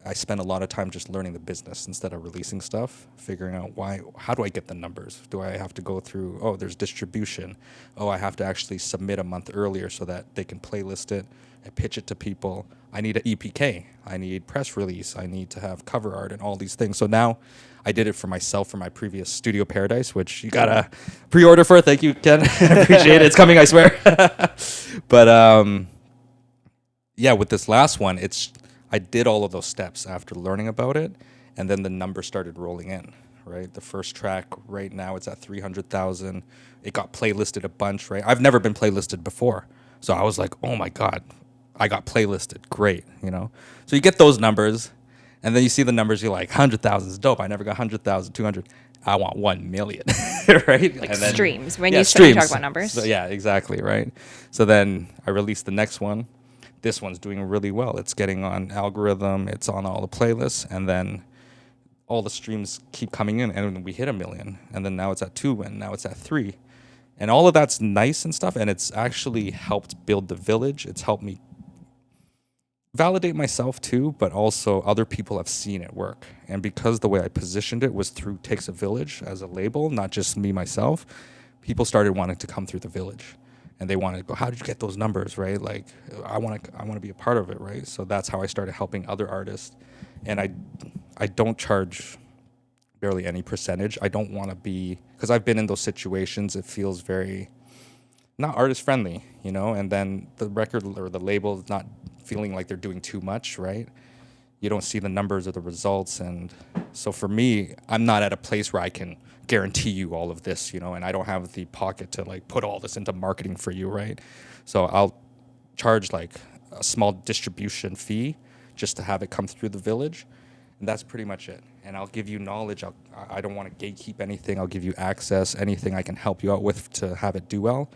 I spend a lot of time just learning the business instead of releasing stuff, figuring out how do I get the numbers? Do I have to go through, there's distribution. I have to actually submit a month earlier so that they can playlist it and pitch it to people. I need an EPK. I need press release. I need to have cover art and all these things. So now I did it for myself for my previous Studio Paradise, which you got to pre-order for. Thank you, Ken. I appreciate it. It's coming, I swear. But yeah, with this last one, I did all of those steps after learning about it, and then the number started rolling in, right? The first track right now, it's at 300,000. It got playlisted a bunch, right? I've never been playlisted before. So I was like, oh my God, I got playlisted. Great, So you get those numbers, and then you see the numbers, you're like, 100,000 is dope. I never got 100,000, 200. I want 1 million, right? Like and then, streams, when yeah, you streams. talk about numbers. So, yeah, exactly, right? So then I released the next one. This one's doing really well. It's getting on algorithm. It's on all the playlists. And then all the streams keep coming in. And we hit 1 million. And then now it's at 2. And now it's at 3. And all of that's nice and stuff. And it's actually helped build the village. It's helped me validate myself too. But also other people have seen it work. And because the way I positioned it was through Takes a Village as a label, not just me, myself, people started wanting to come through the village. And they wanted to go, how did you get those numbers, right? Like, I want to be a part of it, right? So that's how I started helping other artists. And I don't charge barely any percentage. I don't want to be, because I've been in those situations, it feels very not artist friendly, and then the record or the label is not feeling like they're doing too much, right? You don't see the numbers or the results. And so for me, I'm not at a place where I can guarantee you all of this, and I don't have the pocket to like put all this into marketing for you, right? So I'll charge like a small distribution fee just to have it come through the village, and that's pretty much it. And I'll give you knowledge. I don't want to gatekeep anything. I'll give you access, anything I can help you out with to have it do well.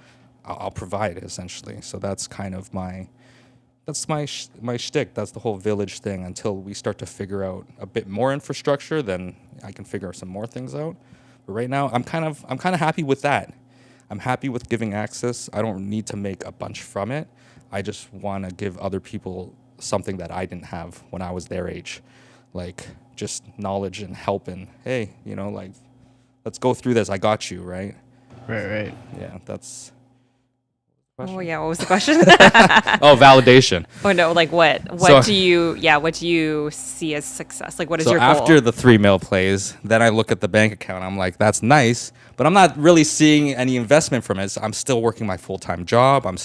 I'll provide it essentially. So that's kind of my shtick. That's the whole village thing. Until we start to figure out a bit more infrastructure, then I can figure some more things out. But right now, I'm kind of happy with that. I'm happy with giving access. I don't need to make a bunch from it. I just want to give other people something that I didn't have when I was their age, like just knowledge and help. And hey, like, let's go through this. I got you, right? Right. Yeah, that's. Oh yeah, what was the question? Validation. Oh no, like what do you see as success? Like what is your goal? So after the 3 mil plays, then I look at the bank account. I'm like, that's nice, but I'm not really seeing any investment from it. So I'm still working my full-time job. I'm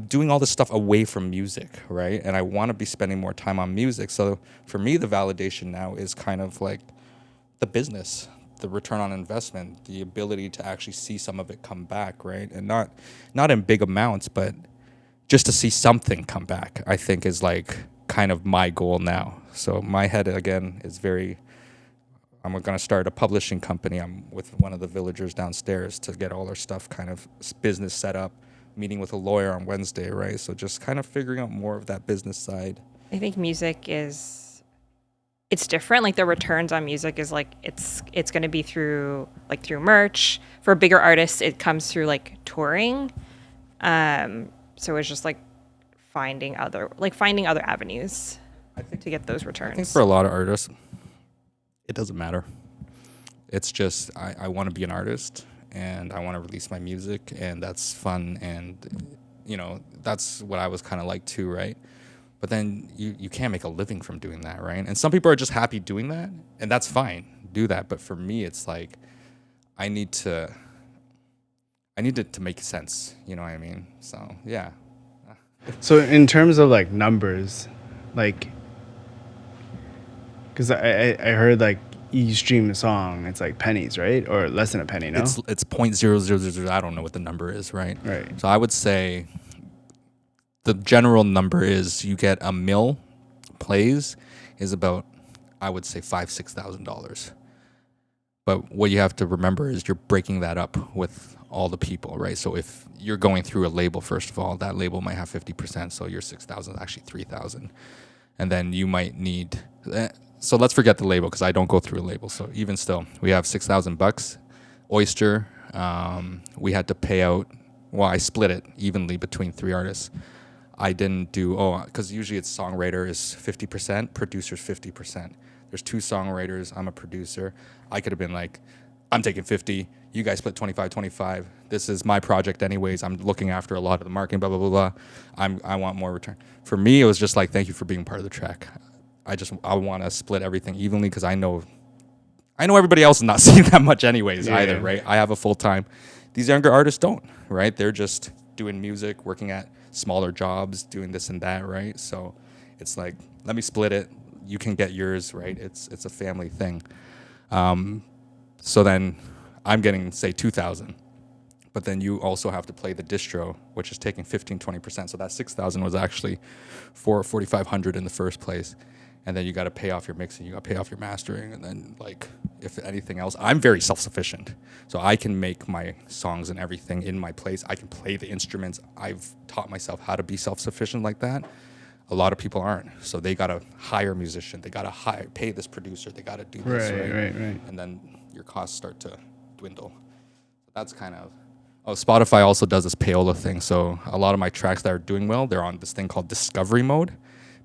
doing all this stuff away from music, right? And I want to be spending more time on music. So for me, the validation now is kind of like the business, the return on investment, the ability to actually see some of it come back, right? And not in big amounts, but just to see something come back, I think is like kind of my goal now. So my head again is I'm going to start a publishing company. I'm with one of the villagers downstairs to get all our stuff kind of business set up, meeting with a lawyer on Wednesday, right? So just kind of figuring out more of that business side. I think music it's different. Like the returns on music is like it's going to be through merch. For bigger artists, it comes through like touring. So it's just like finding other avenues to get those returns. I think for a lot of artists, it doesn't matter. It's just I want to be an artist and I want to release my music, and that's fun, and that's what I was kind of like too, right? But then you can't make a living from doing that, right? And some people are just happy doing that, and that's fine. Do that. But for me, it's like I need it to make sense. You know what I mean? So, yeah. So in terms of like numbers, like, because I heard like you stream a song, it's like pennies, right? Or less than a penny, no? It's 0.0000. I don't know what the number is, right? Right. So I would say the general number is you get 1 mil plays is about, I would say, $5,000-$6,000. But what you have to remember is you're breaking that up with all the people, right? So if you're going through a label, first of all, that label might have 50%, so your 6,000 is actually 3,000. And then you might need, so let's forget the label because I don't go through a label. So even still, we have $6,000. Oyster, we had to pay out, well, I split it evenly between 3 artists. I didn't do because usually it's songwriter is 50%, producer's 50%. There's 2 songwriters. I'm a producer. I could have been like, I'm taking 50. You guys split 25. This is my project anyways. I'm looking after a lot of the marketing, blah, blah, blah, blah. I want more return. For me, it was just like, thank you for being part of the track. I want to split everything evenly because I know everybody else is not seeing that much anyways either, right? I have a full-time. These younger artists don't, right? They're just doing music, working at smaller jobs, doing this and that, right? So it's like, let me split it. You can get yours, right? It's a family thing. So then I'm getting, say, 2,000. But then you also have to play the distro, which is taking 15-20%. So that 6,000 was actually 4,500 in the first place. And then you got to pay off your mixing, you got to pay off your mastering, and then like if anything else, I'm very self-sufficient, so I can make my songs and everything in my place. I can play the instruments. I've taught myself how to be self-sufficient like that. A lot of people aren't, so they got to hire a musician, they got to pay this producer, they got to do this, right. And then your costs start to dwindle. That's kind of. Spotify also does this payola thing, so a lot of my tracks that are doing well, they're on this thing called discovery mode.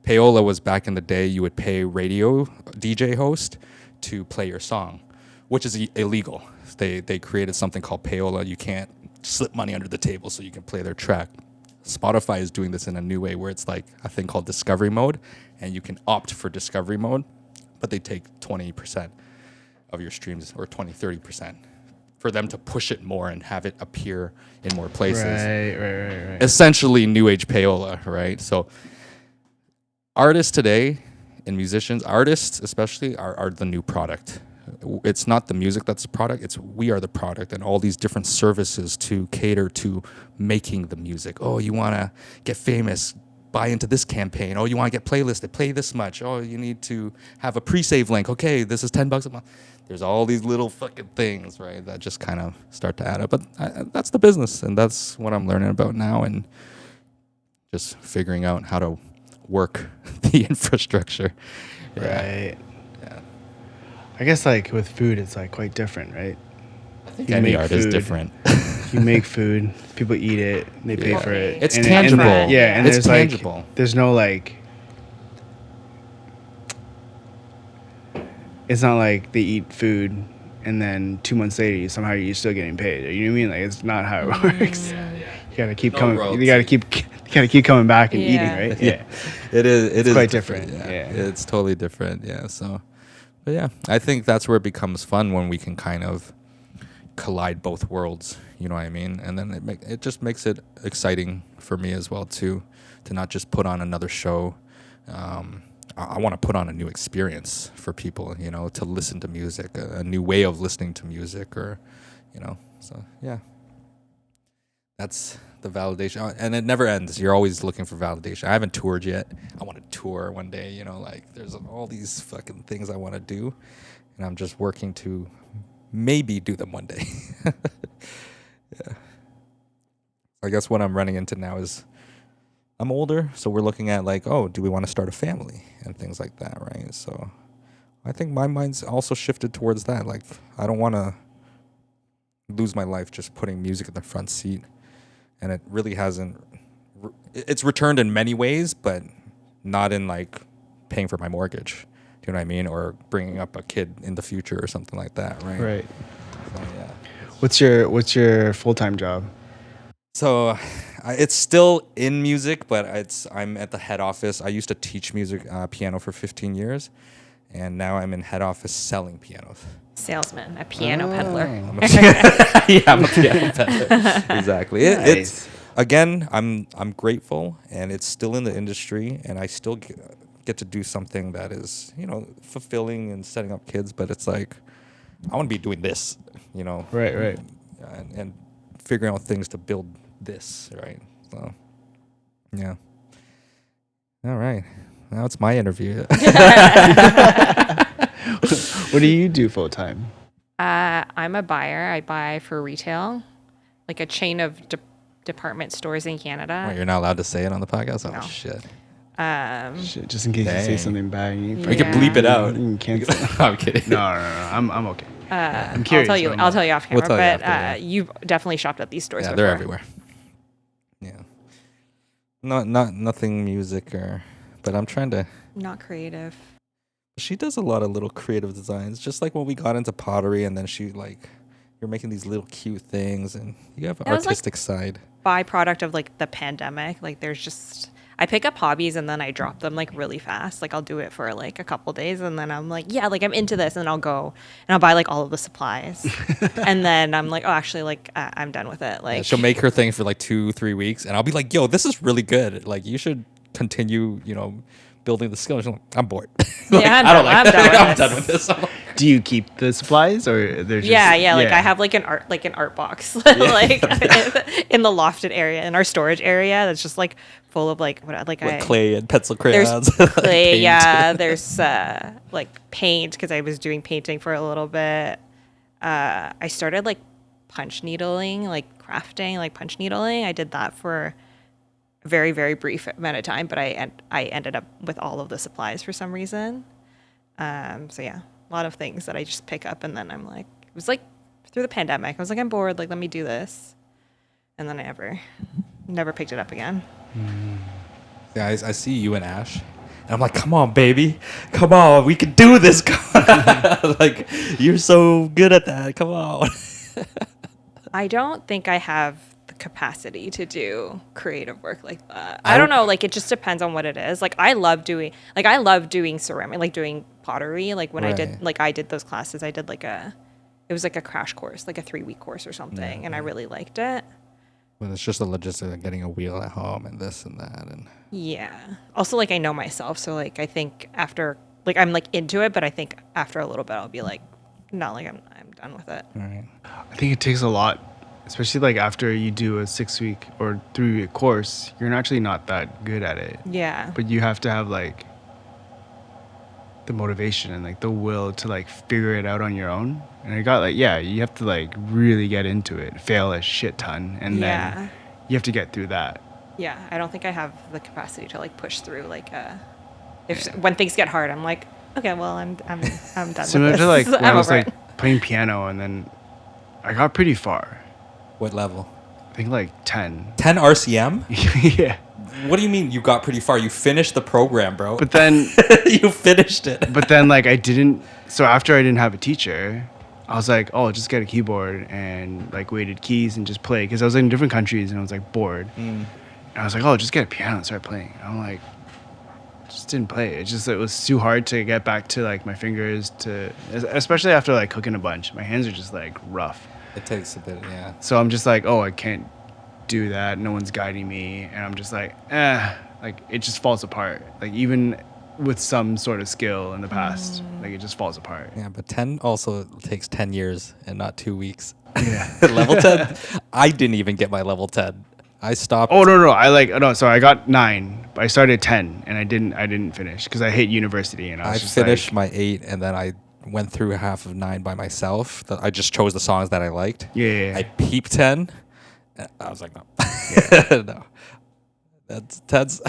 Payola was back in the day, you would pay radio DJ host to play your song, which is illegal. They created something called payola. You can't slip money under the table so you can play their track. Spotify is doing this in a new way where it's like a thing called discovery mode, and you can opt for discovery mode, but they take 20% of your streams, or 20-30%, for them to push it more and have it appear in more places. Right. Essentially new age payola, right? So artists today and musicians, artists especially, are the new product. It's not the music that's the product, it's we are the product, and all these different services to cater to making the music. Oh, you want to get famous, buy into this campaign. Oh, you want to get playlisted, play this much. Oh, you need to have a pre-save link. Okay, this is $10 a month. There's all these little fucking things, right, that just kind of start to add up. But that's the business, and that's what I'm learning about now, and just figuring out how to work the infrastructure. Right. Yeah. I guess like with food, it's like quite different, right? I think any art is different. You make food, people eat it, they pay for it. It's tangible. And It's there's tangible. like, there's no like, it's not like they eat food and then 2 months later you're still getting paid. You know what I mean? Like it's not how it works. You gotta keep coming. You gotta keep coming back and eating, right? Yeah. It is. It's quite different. Yeah. It's totally different. Yeah. So, but yeah, I think that's where it becomes fun when we can kind of collide both worlds. You know what I mean? And then it just makes it exciting for me as well too, to not just put on another show. I want to put on a new experience for people, you know, to listen to music, a new way of listening to music, or, you know, so yeah. That's the validation. And it never ends. You're always looking for validation. I haven't toured yet. I want to tour one day, you know, like there's all these fucking things I want to do, and I'm just working to maybe do them one day. Yeah. I guess what I'm running into now is I'm older, so we're looking at like, oh, do we want to start a family and things like that, right? So I think my mind's also shifted towards that. Like, I don't want to lose my life just putting music in the front seat. And it really hasn't, it's returned in many ways, but not in like paying for my mortgage. Do you know what I mean? Or bringing up a kid in the future or something like that, right? Right. So, yeah. What's your full-time job? So it's still in music, but I'm at the head office. I used to teach music, piano for 15 years, and now I'm in head office selling pianos. Salesman, a piano peddler. I'm a piano peddler. Exactly. Nice. It's again, I'm grateful, and it's still in the industry, and I still get to do something that is, you know, fulfilling and setting up kids. But it's like I want to be doing this, you know. Right. And figuring out things to build this, right? So, yeah. All right. Now it's my interview. What do you do full time? I'm a buyer. I buy for retail, like a chain of department stores in Canada. You're not allowed to say it on the podcast? Oh, No. shit. Shit, just in case you say Dang. something bad. We can bleep it out. You can cancel. I'm kidding. No. I'm okay. I'm curious. I'll tell you off camera. We'll tell you but after, yeah. you've definitely shopped at these stores Yeah, before. they're everywhere. Yeah. Nothing music but I'm trying to. Not creative. She does a lot of little creative designs, just like when we got into pottery, and then you're making these little cute things, and you have an artistic side. Byproduct of like the pandemic. Like there's just I pick up hobbies and then I drop them like really fast. Like I'll do it for like a couple days and then I'm like, yeah, like I'm into this, and then I'll go and I'll buy like all of the supplies. And then I'm like, oh, actually, like I'm done with it. Like she'll make her thing for like 2-3 weeks, and I'll be like, yo, this is really good. Like you should continue, building the skills. Like, I'm bored. Like, yeah, I'm done with this. Do you keep the supplies, or they're just like I have like an art box like in the lofted area in our storage area that's just like full of like clay and pencil crayons. There's clay, yeah. There's like paint because I was doing painting for a little bit. I started like punch needling, like crafting, like punch needling. I did that for a very, very brief amount of time, but I ended up with all of the supplies for some reason. So yeah, a lot of things that I just pick up, and then I'm like, it was like through the pandemic, I was like, I'm bored, like let me do this, and then I never picked it up again. Yeah, I see you and Ash, and I'm like, come on, baby, come on, we can do this. Like you're so good at that. Come on. I don't think I have the capacity to do creative work like that. I don't know, like it just depends on what it is. Like I love doing ceramic, like doing pottery. Like when I did those classes, I did it was like a crash course, like a 3-week course or something, and I really liked it. Well, it's just the logistics of getting a wheel at home and this and that, and yeah. Also, like I know myself, so like I think after, like I'm like into it, but I think after a little bit I'll be like, no, like I'm done with it. Right. I think it takes a lot, especially like after you do a 6-week or 3-week course, you're actually not that good at it. Yeah. But you have to have like the motivation and like the will to like figure it out on your own. And I got like, yeah, you have to like really get into it, fail a shit ton, and then you have to get through that. Yeah, I don't think I have the capacity to like push through when things get hard, I'm like, okay, well, I'm done with this. Similar to like when I was like playing piano, and then I got pretty far. What level? I think like 10. 10 RCM? Yeah. What do you mean you got pretty far? You finished the program, bro. But then you finished it. But then like so after I didn't have a teacher, I was like, oh, just get a keyboard and like weighted keys and just play, because I was in different countries and I was like bored. And I was like, oh, just get a piano and start playing. And I'm like, just didn't play. It was too hard to get back to like my fingers, especially after like cooking a bunch. My hands are just like rough. It takes a bit, yeah. So I'm just like, oh, I can't do that. No one's guiding me. And I'm just like, like it just falls apart. Like even with some sort of skill in the past, like it just falls apart. Yeah, but 10 also takes 10 years and not 2 weeks. Yeah. Level 10, I didn't even get my level 10. I stopped. Oh, no. So I got 9, but I started 10 and I didn't finish because I hit university and I finished my 8, and then I went through half of 9 by myself. I just chose the songs that I liked. Yeah. I peeped 10. I was like, no. No. That's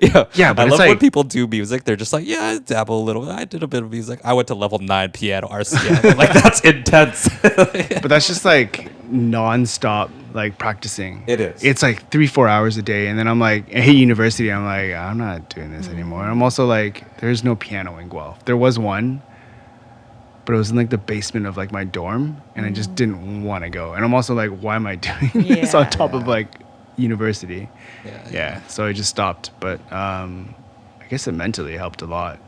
yeah, but I it's love like, when people do music. They're just like, yeah, I dabble a little bit. I did a bit of music. I went to level 9 piano RCM. Like that's intense. But that's just like non-stop like practicing. It is. It's like 3-4 hours a day, and then I'm like, I hit university. I'm like, I'm not doing this anymore. And I'm also like, there's no piano in Guelph. There was one, but it was in like the basement of like my dorm, and I just didn't want to go. And I'm also like, why am I doing this on top of like university? Yeah. So I just stopped, but I guess it mentally helped a lot.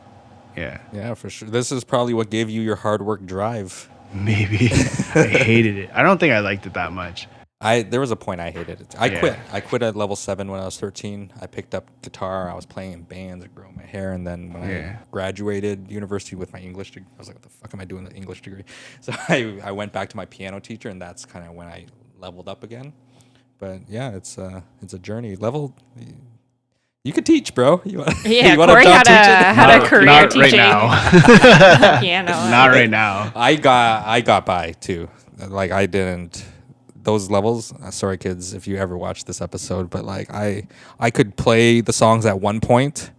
Yeah, for sure. This is probably what gave you your hard work drive. Maybe. I hated it. I don't think I liked it that much. There was a point I hated it. I quit at level 7 when I was 13. I picked up guitar. I was playing in bands. I grew my hair, and then when I graduated university with my English degree, I was like, what the fuck am I doing with the English degree? So I went back to my piano teacher, and that's kind of when I leveled up again. But yeah, it's a journey. You could teach, bro. You want Corey had a career not teaching piano. Not right now. I got by too. Like I didn't those levels. Sorry, kids, if you ever watch this episode, but like I could play the songs at one point,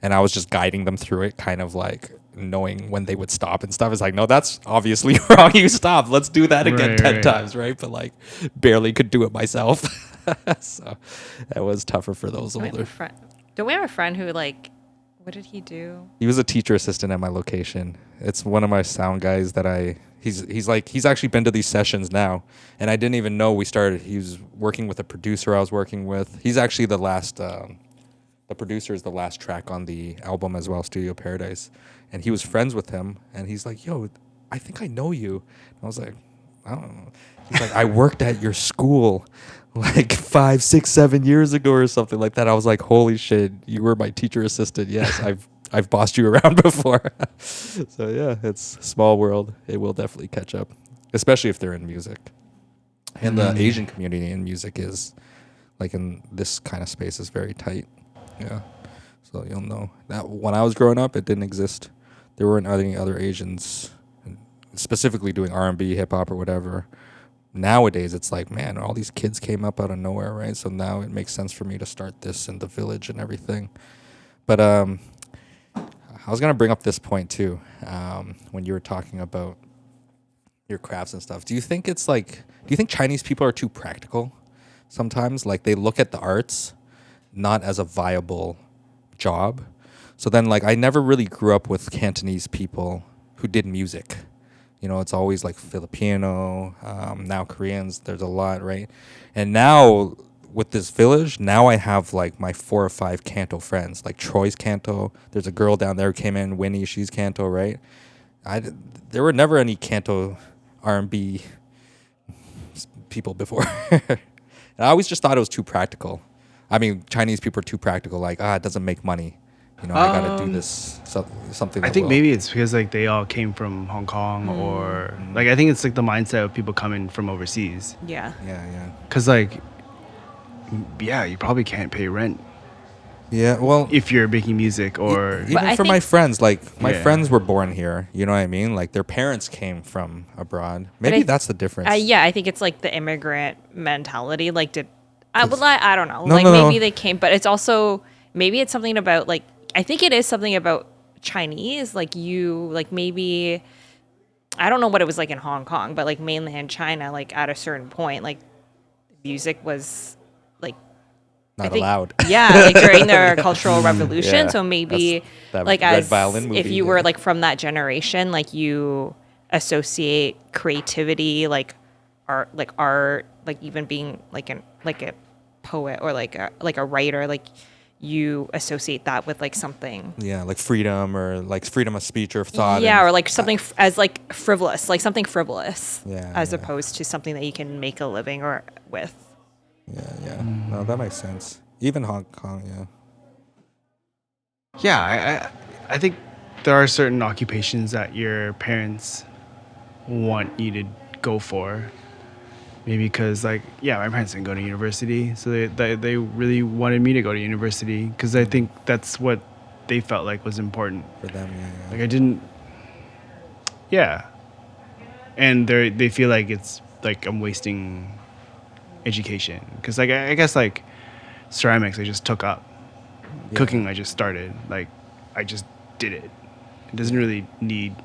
and I was just guiding them through it, kind of like knowing when they would stop and stuff. It's like, no, that's obviously wrong. You stopped. Let's do that again 10 times, right? But like barely could do it myself. So that was tougher for those Don't we have older. a friend? Don't we have a friend who like? What did he do? He was a teacher assistant at my location. It's one of my sound guys that he's actually been to these sessions now, and I didn't even know we started. He was working with a producer I was working with. He's actually the last. The producer is the last track on the album as well, Studio Paradise, and he was friends with him. And he's like, "Yo, I think I know you." And I was like, "I don't know." He's like, "I worked at your school like 5, 6, 7 years ago or something like that." I was like, "Holy shit, you were my teacher assistant." Yes, I've bossed you around before. So yeah, it's a small world. It will definitely catch up, especially if they're in music. And the Asian community in music is, like in this kind of space, is very tight. Yeah. So you'll know that when I was growing up, it didn't exist. There weren't any other Asians specifically doing R&B, hip hop, or whatever. Nowadays, it's like, man, all these kids came up out of nowhere, right? So now it makes sense for me to start this in the village and everything. But I was gonna bring up this point too, when you were talking about your crafts and stuff. Do you think Chinese people are too practical sometimes? Like they look at the arts not as a viable job. So then, like, I never really grew up with Cantonese people who did music. You know, it's always like Filipino, now Koreans, there's a lot, right? And now with this village, now I have like my 4 or 5 Canto friends, like Troy's Canto. There's a girl down there who came in, Winnie, she's Canto, right? There were never any Canto R&B people before. And I always just thought it was too practical. I mean, Chinese people are too practical. Like, it doesn't make money. You know, I gotta do this something. I think maybe it's because like they all came from Hong Kong or like I think it's like the mindset of people coming from overseas. Yeah. Yeah. Cause like, yeah, you probably can't pay rent Yeah, well, if you're making music or even But I for my think- friends, like my Yeah. friends were born here. You know what I mean? Like their parents came from abroad. Maybe that's the difference. Yeah, I think it's like the immigrant mentality. Like, I don't know. No, like, no, no. maybe they came, but it's also, maybe it's something about, like, I think it is something about Chinese. Like, maybe, I don't know what it was like in Hong Kong, but like mainland China, like at a certain point, like music was like, Not I think, allowed. Yeah, like during their cultural revolution. Yeah, So maybe that's that like Red as Violin if movie, you were yeah. like from that generation, like you associate creativity, like art, like even being like a poet or like a writer, like you associate that with like something. Yeah, like freedom or like freedom of speech or thought. Yeah, and- or like something as like frivolous, like something frivolous, Yeah, as yeah. opposed to something that you can make a living or with. Yeah. No, that makes sense. Even Hong Kong, yeah. yeah, I think there are certain occupations that your parents want you to go for. Maybe because like my parents didn't go to university, so they really wanted me to go to university because I think that's what they felt like was important. For them, yeah. Like I didn't. Yeah. And they feel like it's like I'm wasting education because like I guess like ceramics I just took up. Yeah. Cooking I just started. Like I just did it. It doesn't really need.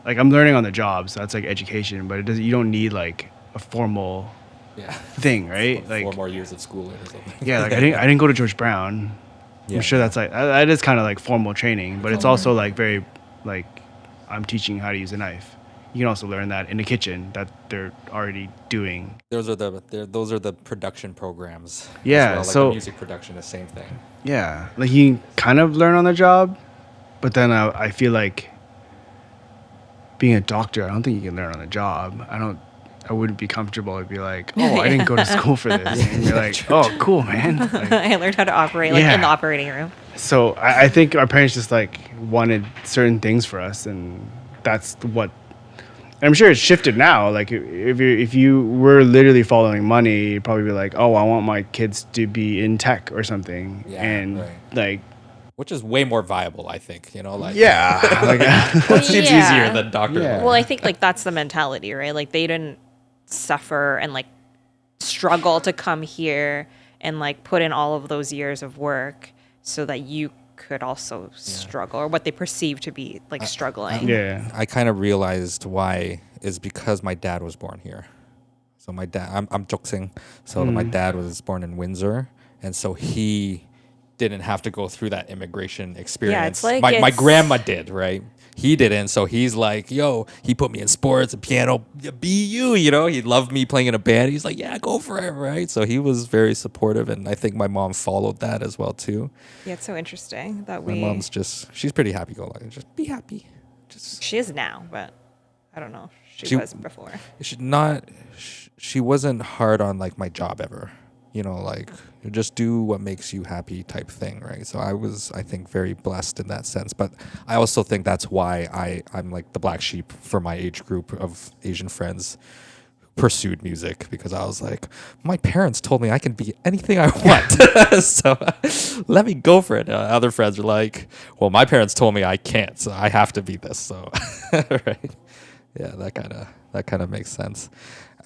Like I'm learning on the job, so that's like education. But it doesn't. You don't need like a formal Yeah. thing, right? 4 Like more years of schooling or something. yeah, like I didn't go to George Brown. Yeah. I'm sure that's like that is kind of like formal training, but it's also like very like I'm teaching how to use a knife. You can also learn that in the kitchen that they're already doing. Those are the production programs. as Yeah, well. Like so- the music production, the same thing. Yeah, like you can kind of learn on the job, but then I feel like being a doctor, I don't think you can learn on the job. I wouldn't be comfortable. I'd be like, oh, I didn't go to school for this. And you're like, oh, cool, man. Like, I learned how to operate like Yeah. in the operating room. so I think our parents just like wanted certain things for us, and that's what. I'm sure it's shifted now. Like if you were literally following money, you'd probably be like, oh, I want my kids to be in tech or something, Yeah, and right. like Which is way more viable, I think. You know, like yeah, like it seems Yeah. easier than doctor. Yeah. Well, I think like that's the mentality, right? Like they didn't suffer and like struggle to come here and like put in all of those years of work so that you could also struggle, or what they perceive to be like struggling. yeah. I kind of realized why is because my dad was born here. So my dad, I'm joking. So my dad was born in Windsor, and so he didn't have to go through that immigration experience. like My grandma did, right? He didn't, so he's like, yo, he put me in sports and piano, be you, he loved me playing in a band. He's like, yeah, go for it, right? So he was very supportive, and I think my mom followed that as well too. Yeah, it's so interesting that My mom's she's pretty happy-go-lucky. Just be happy. She is now, but I don't know. She was before. She wasn't hard on like my job ever. Like just do what makes you happy type thing, right? So I think, very blessed in that sense. But I also think that's why I'm like the black sheep for my age group of Asian friends who pursued music, because I was like, my parents told me I can be anything I want. So let me go for it. Other friends are like, well, my parents told me I can't, so I have to be this. So, right. Yeah, that kind of makes sense.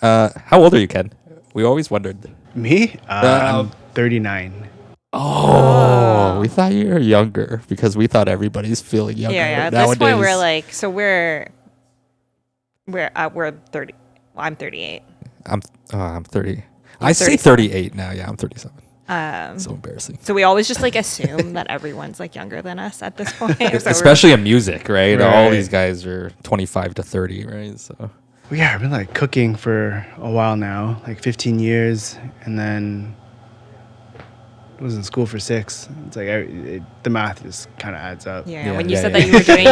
How old are you, Ken? We always wondered. Me? I'm 39. Oh, we thought you were younger because we thought everybody's feeling younger. Yeah. At nowadays. this point, we're like, so we're 30. Well, I'm 38. I'm 30. I say 38 now. Yeah, I'm 37. So embarrassing. So we always just like assume that everyone's like younger than us at this point. So Especially in music, right? Right. All these guys are 25 to 30, right? So. Well, yeah, I've been like cooking for a while now, like 15 years, and then I was in school for 6. It's like the math just kind of adds up. Yeah. When you said that you were doing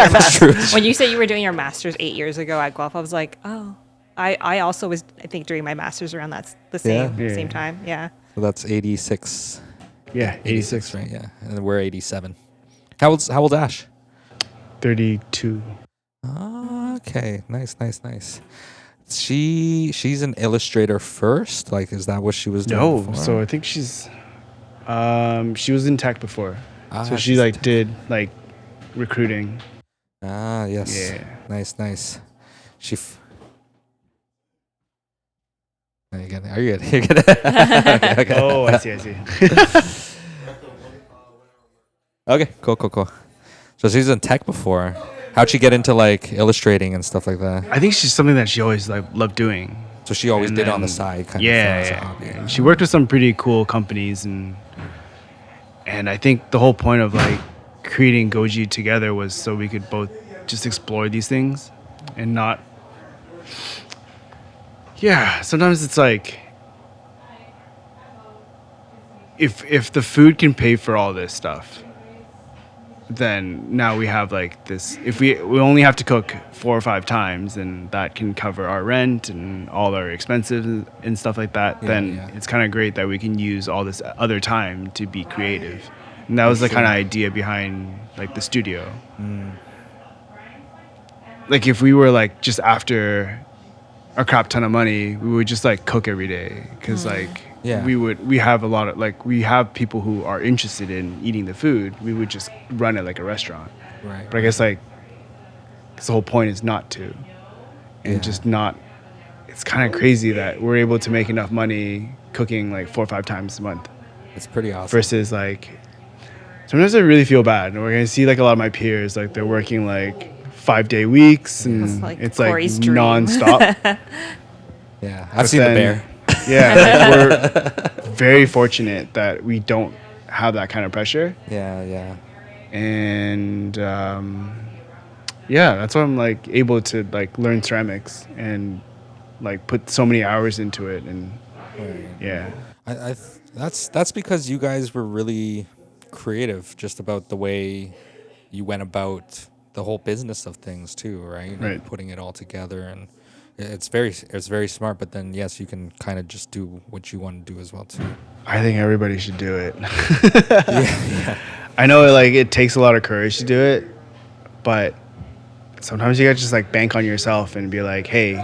when you said you were doing your master's 8 years ago at Guelph, I was like, oh, I also was, I think, doing my master's around the same time. Yeah. So that's 86. Yeah, 86. Right? Yeah, and we're 87. How old's Ash? 32. Oh, okay, nice. She's an illustrator first. Like, is that what she was doing? No, before? so I think she was in tech before. So she she's like did like recruiting. Yes. Yeah. Nice. Are you good? You're good. Okay. Oh, I see. Okay, cool. So she's in tech before. How'd she get into like illustrating and stuff like that? I think she's something that she always like loved doing. So she always And did it on the then- side, kind of. Yeah. Thing. And she worked with some pretty cool companies, and I think the whole point of like creating Goji together was so we could both just explore these things and not. Yeah, sometimes it's like if the food can pay for all this stuff, then now we have like this. If we only have to cook 4 or 5 times, and that can cover our rent and all our expenses and stuff like that, then it's kind of great that we can use all this other time to be creative. And that was the kind of idea behind like the studio. Like if we were like just after a crap ton of money, we would just like cook every day, because like we have a lot of like we have people who are interested in eating the food. We would just run it like a restaurant, Right. but I guess like 'cause the whole point is not to, and just not. It's kind of crazy that we're able to make enough money cooking like 4 or 5 times a month It's pretty awesome. versus like sometimes I really feel bad. And we're gonna see like a lot of my peers, like they're working like 5-day weeks, and it's like Corey's dream. nonstop. Yeah, I've seen the bear. Yeah, like we're very fortunate that we don't have that kind of pressure. Yeah. And that's why I'm like able to like learn ceramics and like put so many hours into it. And That's because you guys were really creative, just about the way you went about the whole business of things too, right? Right. And putting it all together, and it's very smart. But then yes, you can kind of just do what you want to do as well too. I think everybody should do it. Yeah. I know like it takes a lot of courage to do it, but sometimes you gotta just like bank on yourself and be like, hey.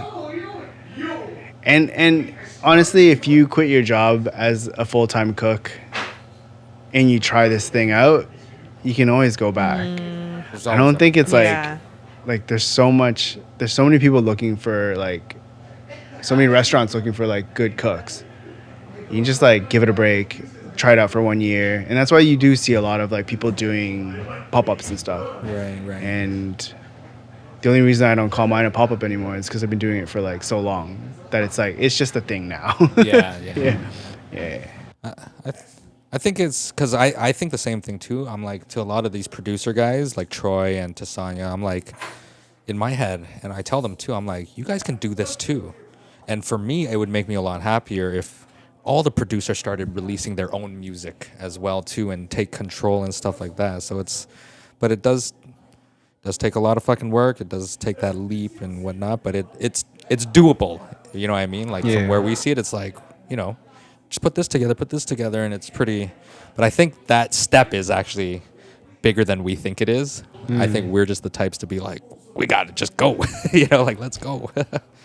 And honestly, if you quit your job as a full-time cook and you try this thing out, you can always go back. I don't think it's like there's so many people looking for like so many restaurants looking for like good cooks. You can just like give it a break, try it out for 1 year, and that's why you do see a lot of like people doing pop-ups and stuff. Right. And the only reason I don't call mine a pop-up anymore is because I've been doing it for like so long that it's like it's just a thing now. Yeah. I think it's because I think the same thing too. I'm like, to a lot of these producer guys like Troy and Tasanya, I'm like, in my head, and I tell them too, I'm like, you guys can do this too. And for me, it would make me a lot happier if all the producers started releasing their own music as well too, and take control and stuff like that. So but it does take a lot of fucking work. It does take that leap and whatnot, but it's doable. You know what I mean? Like from where we see it, it's like, just put this together, and it's pretty. But I think that step is actually bigger than we think it is. I think we're just the types to be like, we got to just go, like, let's go.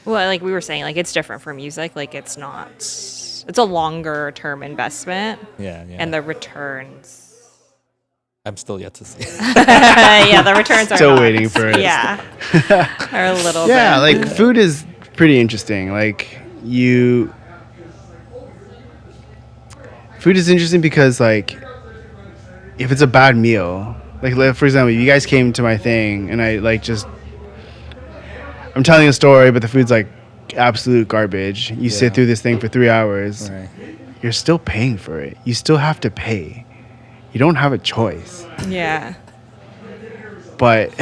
Well, like we were saying, like it's different from music. Like it's a longer term investment. Yeah. And the returns. I'm still yet to see. Yeah, the returns are Still not, waiting for it. Yeah. Are a little bit. Yeah, like food is pretty interesting. Like food is interesting because like if it's a bad meal, like for example, you guys came to my thing and I like I'm telling a story, but the food's like absolute garbage. You sit through this thing for 3 hours. Right. You're still paying for it. You still have to pay. You don't have a choice. Yeah. But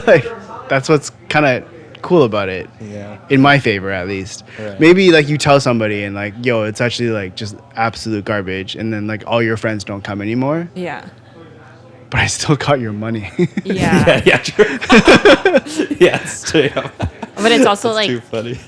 like that's what's kind of cool about it. Yeah. In my favor, at least. Right. Maybe like you tell somebody and like, yo, it's actually like just absolute garbage, and then like all your friends don't come anymore. Yeah. But I still got your money. Yeah. Yeah, true. Yeah, it's true. But it's also That's like too funny.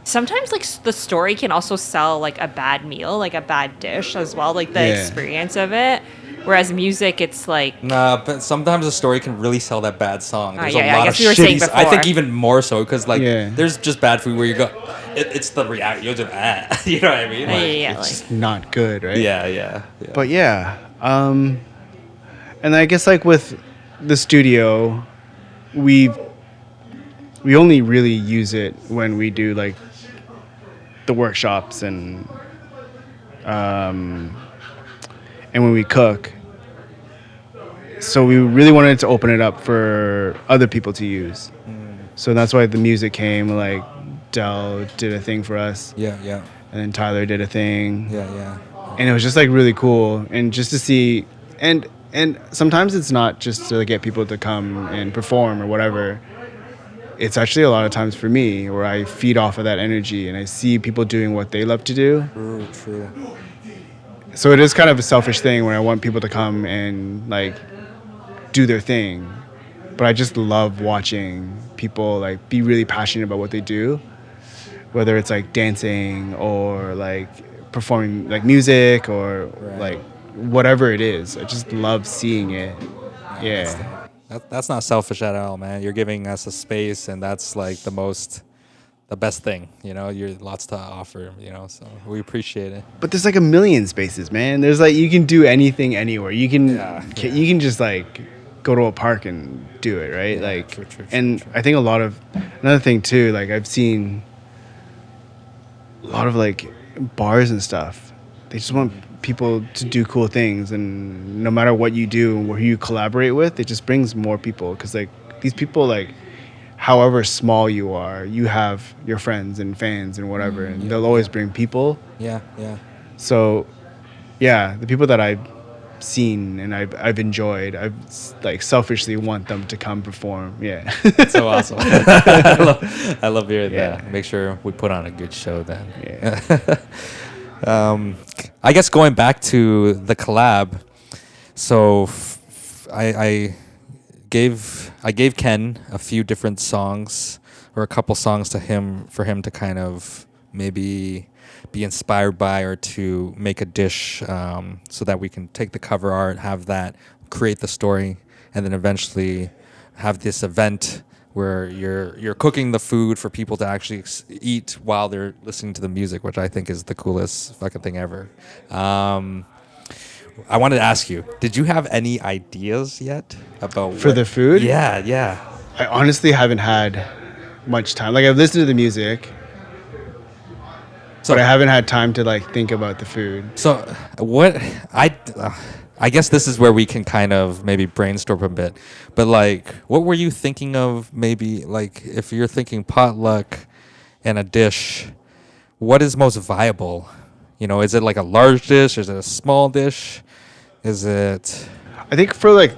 sometimes like the story can also sell like a bad meal, like a bad dish as well, like the experience of it. Whereas music, it's like Nah, but sometimes a story can really sell that bad song. There's yeah, a I lot guess of we were saying shitty. I think before. even more so because like Yeah. there's just bad food where you go, it's the react. You're just you know what I mean? Like, yeah, It's just not good, right? yeah. But yeah, and I guess like with the studio, we only really use it when we do like the workshops and when we cook. So we really wanted to open it up for other people to use. So that's why the music came. Like Dell did a thing for us, Yeah. and then Tyler did a thing. Yeah. And it was just like really cool, and just to see, and sometimes it's not just to get people to come and perform or whatever. It's actually a lot of times for me where I feed off of that energy and I see people doing what they love to do. True. So it is kind of a selfish thing where I want people to come and like do their thing, but I just love watching people like be really passionate about what they do, whether it's like dancing or like performing like music or like whatever it is. I just love seeing it. Yeah. That's not selfish at all, man. You're giving us a space, and that's like the best thing. You're lots to offer. So we appreciate it. But there's like a million spaces, man. There's like you can do anything anywhere. You can you can just like go to a park and do it, right? Yeah, like true. and I think another thing too, like I've seen a lot of like bars and stuff. They just want people to do cool things, and no matter what you do or who you collaborate with, it just brings more people, because like these people, like however small you are, you have your friends and fans and whatever, and they'll always bring people. Yeah. So yeah, the people that I've seen and I've enjoyed, I've like selfishly want them to come perform. Yeah. That's so awesome. I love hearing Yeah. that. Make sure we put on a good show then. Yeah. I guess going back to the collab, so I gave Ken a few different songs, or a couple songs to him, for him to kind of maybe be inspired by, or to make a dish, so that we can take the cover art, have that, create the story, and then eventually have this event where you're cooking the food for people to actually eat while they're listening to the music, which I think is the coolest fucking thing ever. I wanted to ask you, did you have any ideas yet about For the food? Yeah. I honestly haven't had much time. Like I've listened to the music, So but I haven't had time to like think about the food. So what I guess this is where we can kind of maybe brainstorm a bit. But like, what were you thinking of? Maybe like if you're thinking potluck and a dish, what is most viable? You know, is it like a large dish? Is it a small dish? Is it? I think for like,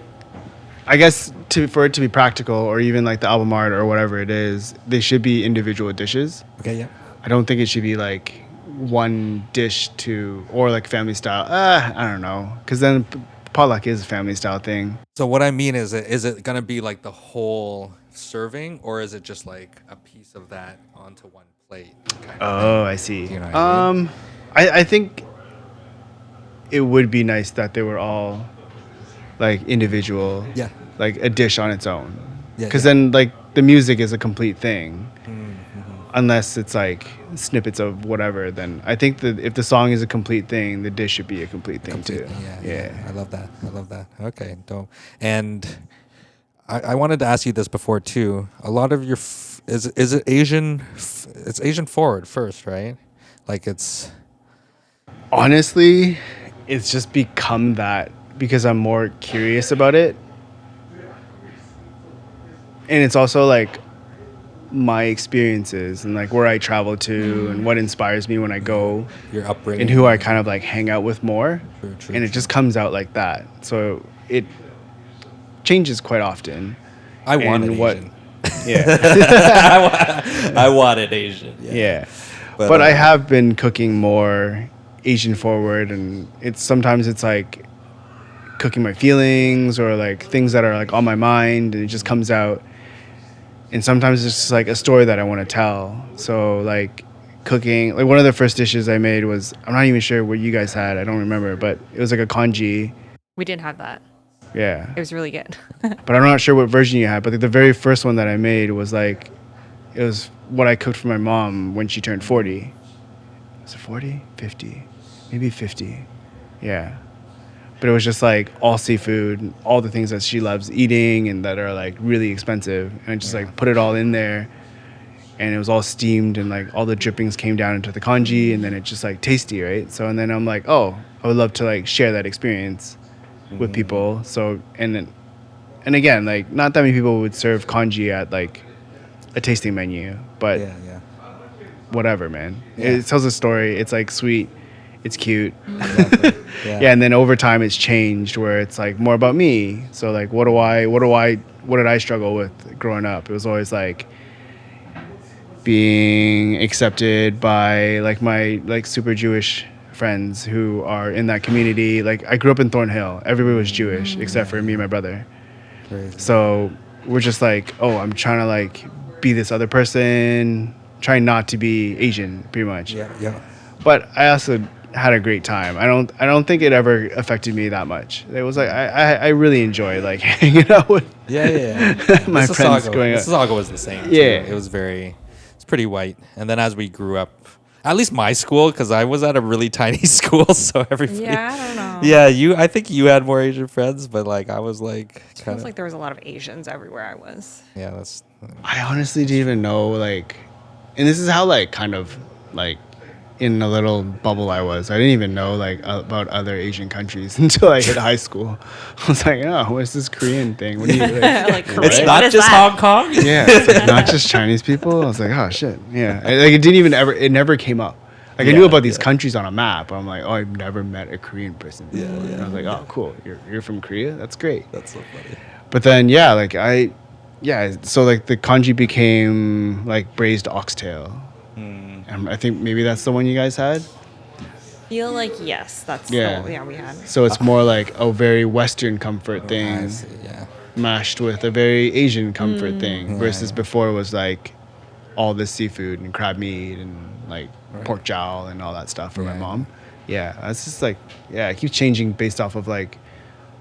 I guess for it to be practical, or even like the album art or whatever it is, they should be individual dishes. Okay, yeah. I don't think it should be like one dish or like family style. I don't know, because then potluck is a family style thing. So what I mean is it gonna be like the whole serving, or is it just like a piece of that onto one plate? Kind of Oh, thing? I see. You know what I mean? I think it would be nice that they were all like individual. Yeah. Like a dish on its own. Yeah, Because yeah. then like the music is a complete thing. Mm-hmm. Unless it's like snippets of whatever, then I think that if the song is a complete thing, the dish should be a complete thing too. Yeah. I love that. Okay, dope. And I wanted to ask you this before too. A lot of your is it Asian? It's Asian forward first, right? Like it's. Honestly, it's just become that because I'm more curious about it. And it's also like my experiences and like where I travel to and what inspires me when I go Your upbringing. and who I kind of like hang out with more. True, And it just comes out like that. So it changes quite often. I wanted and what- Asian. Yeah. I wanted Asian. Yeah. But, But I have been cooking more Asian forward, and sometimes it's like cooking my feelings or like things that are like on my mind, and it just comes out. And sometimes it's just like a story that I want to tell. So like cooking, like one of the first dishes I made was, I'm not even sure what you guys had, I don't remember, but it was like a congee. We didn't have that. Yeah. It was really good. But I'm not sure what version you had, but like the very first one that I made was like, it was what I cooked for my mom when she turned 40. Was it 40? 50? Maybe 50. Yeah. But it was just like all seafood, all the things that she loves eating and that are like really expensive. And I just like put it all in there, and it was all steamed, and like all the drippings came down into the congee, and then it's just like tasty, right? So, and then I'm like, oh, I would love to like share that experience with people. So, and again, like not that many people would serve congee at like a tasting menu, but yeah. whatever, man. Yeah. It tells a story. It's like sweet. It's cute. Exactly. Yeah, and then over time it's changed where it's like more about me. So like what did I struggle with growing up? It was always like being accepted by like my like super Jewish friends who are in that community. Like I grew up in Thornhill. Everybody was Jewish except for me and my brother. Crazy. So we're just like, oh, I'm trying to like be this other person, trying not to be Asian pretty much. Yeah. But I also had a great time. I don't think it ever affected me that much. It was like I really enjoy like hanging out with Yeah. my friends growing up. Mississauga was the same. Yeah. Too. It's pretty white. And then as we grew up, at least my school, because I was at a really tiny school, so everybody. Yeah, I don't know. Yeah, I think you had more Asian friends, but like I was like It kind feels of. like there was a lot of Asians everywhere I was. Yeah, that's. I honestly didn't even know like, and this is how like kind of like in a little bubble I was. I didn't even know like about other Asian countries until I hit high school. I was like, oh, what's this Korean thing? What do you like? Like, It's Korea, what not is just that? Hong Kong. Yeah, it's like not just Chinese people. I was like, oh shit, yeah. Like it never came up. Like I knew about these countries on a map. I'm like, oh, I've never met a Korean person before. And I was like, oh, cool. You're from Korea? That's great. That's so funny. But then so like the congee became like braised oxtail. And I think maybe that's the one you guys had. Feel like yes, that's Yeah. we had. So it's more like a very Western comfort I thing see, yeah. mashed with a very Asian comfort thing. Versus Yeah. before it was like all this seafood and crab meat and like pork jowl and all that stuff for my Yeah. mom. Yeah, it's just like it keeps changing based off of like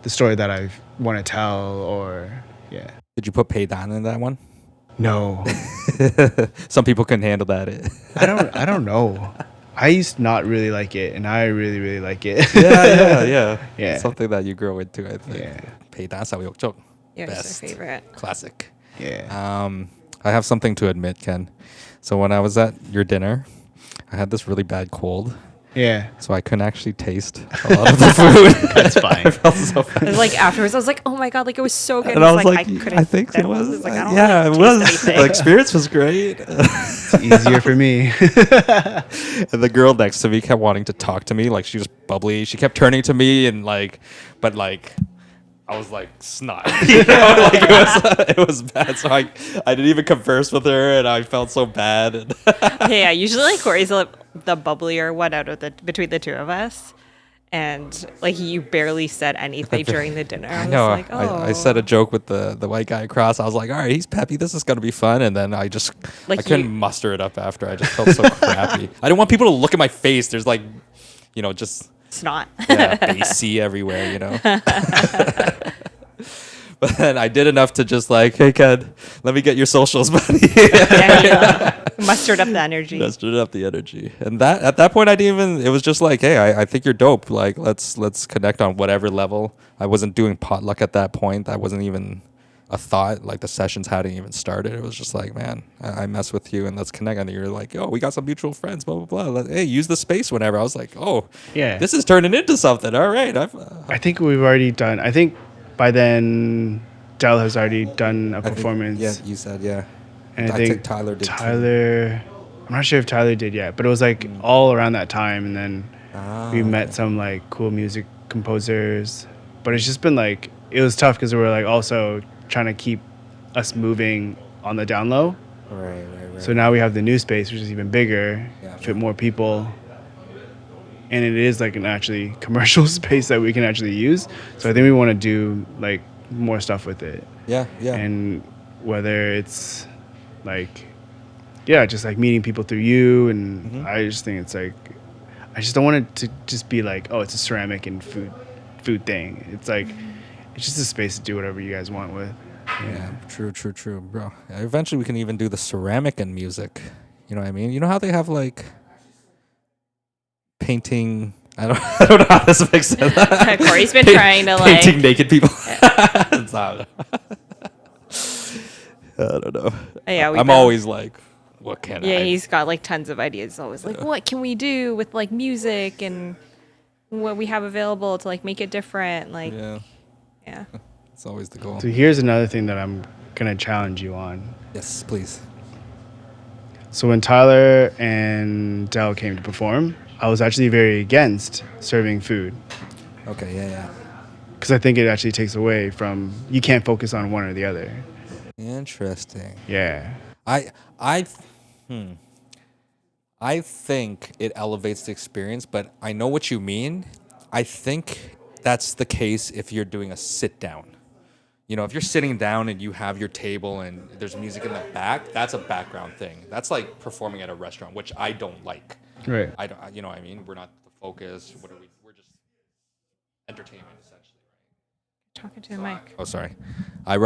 the story that I want to tell or yeah. Did you put peidan in that one? No, Some people couldn't handle that. I don't know. I used to not really like it, and I really really like it. Yeah. Yeah. Something that you grow into, I think. Yeah. peidan 사위옥적. Yeah, it's Best. my favorite. Classic. Yeah. I have something to admit, Ken. So when I was at your dinner, I had this really bad cold. Yeah. So I couldn't actually taste a lot of the food. That's fine. I felt so bad. It was like afterwards, I was like, oh my god, like it was so good. And I was like, couldn't. I think it I was. like, I don't Yeah, really it taste was. anything. The experience was great. It's easier for me. And the girl next to me kept wanting to talk to me. Like, she was bubbly. She kept turning to me and but I was like snot. You know, like it was bad. So I didn't even converse with her, and I felt so bad. And Yeah, usually like Corey's the bubblier one out of between the two of us. And like you barely said anything during the dinner. I know. Was like, oh. I said a joke with the white guy across. I was like, all right, he's peppy. This is going to be fun. And then I couldn't muster it up after. I just felt so crappy. I didn't want people to look at my face. There's like, just snot. Yeah, bassy everywhere, But then I did enough to just like, hey, Ken, let me get your socials, buddy. Mustered up the energy. Mustered up the energy. And at that point, it was just like, hey, I think you're dope. Like, let's connect on whatever level. I wasn't doing potluck at that point. That wasn't even a thought. Like, the sessions hadn't even started. It was just like, man, I mess with you and let's connect. And you're like, oh, we got some mutual friends, blah, blah, blah. Hey, use the space whenever. I was like, oh, Yeah. this is turning into something. All right. I think we've already done. I think by then, Dell has already done a performance. Yeah, you said, yeah. And I think Tyler did. Tyler, I'm not sure if Tyler did yet, but it was like all around that time. And then we met some like cool music composers. But it's just been like, it was tough because we were like also trying to keep us moving on the down low. Right. So now we have the new space, which is even bigger, fit more people. And it is like an actually commercial space that we can actually use. So I think we want to do like more stuff with it. Yeah. And whether it's like, just like meeting people through you. And I just think it's like, I just don't want it to just be like, oh, it's a ceramic and food thing. It's like, it's just a space to do whatever you guys want with. Yeah, true, bro. Eventually we can even do the ceramic and music. You know what I mean? You know how they have like painting. I don't know how this makes sense. Corey's been trying to like painting naked people. It's not. I don't know. Yeah, I'm always like, what can I? Yeah, he's got like tons of ideas. Always like, what can we do with like music and what we have available to like make it different? Like, yeah. It's always the goal. So here's another thing that I'm gonna challenge you on. Yes, please. So when Tyler and Dell came to perform, I was actually very against serving food. Okay, yeah. Because I think it actually takes away from, you can't focus on one or the other. Interesting. Yeah. I think it elevates the experience, but I know what you mean. I think that's the case if you're doing a sit down. If you're sitting down and you have your table and there's music in the back, that's a background thing. That's like performing at a restaurant, which I don't like. Right. I don't, you know what I mean? We're not the focus. What are we? We're just entertainment, essentially, right? Talking to the mic. Oh, sorry. I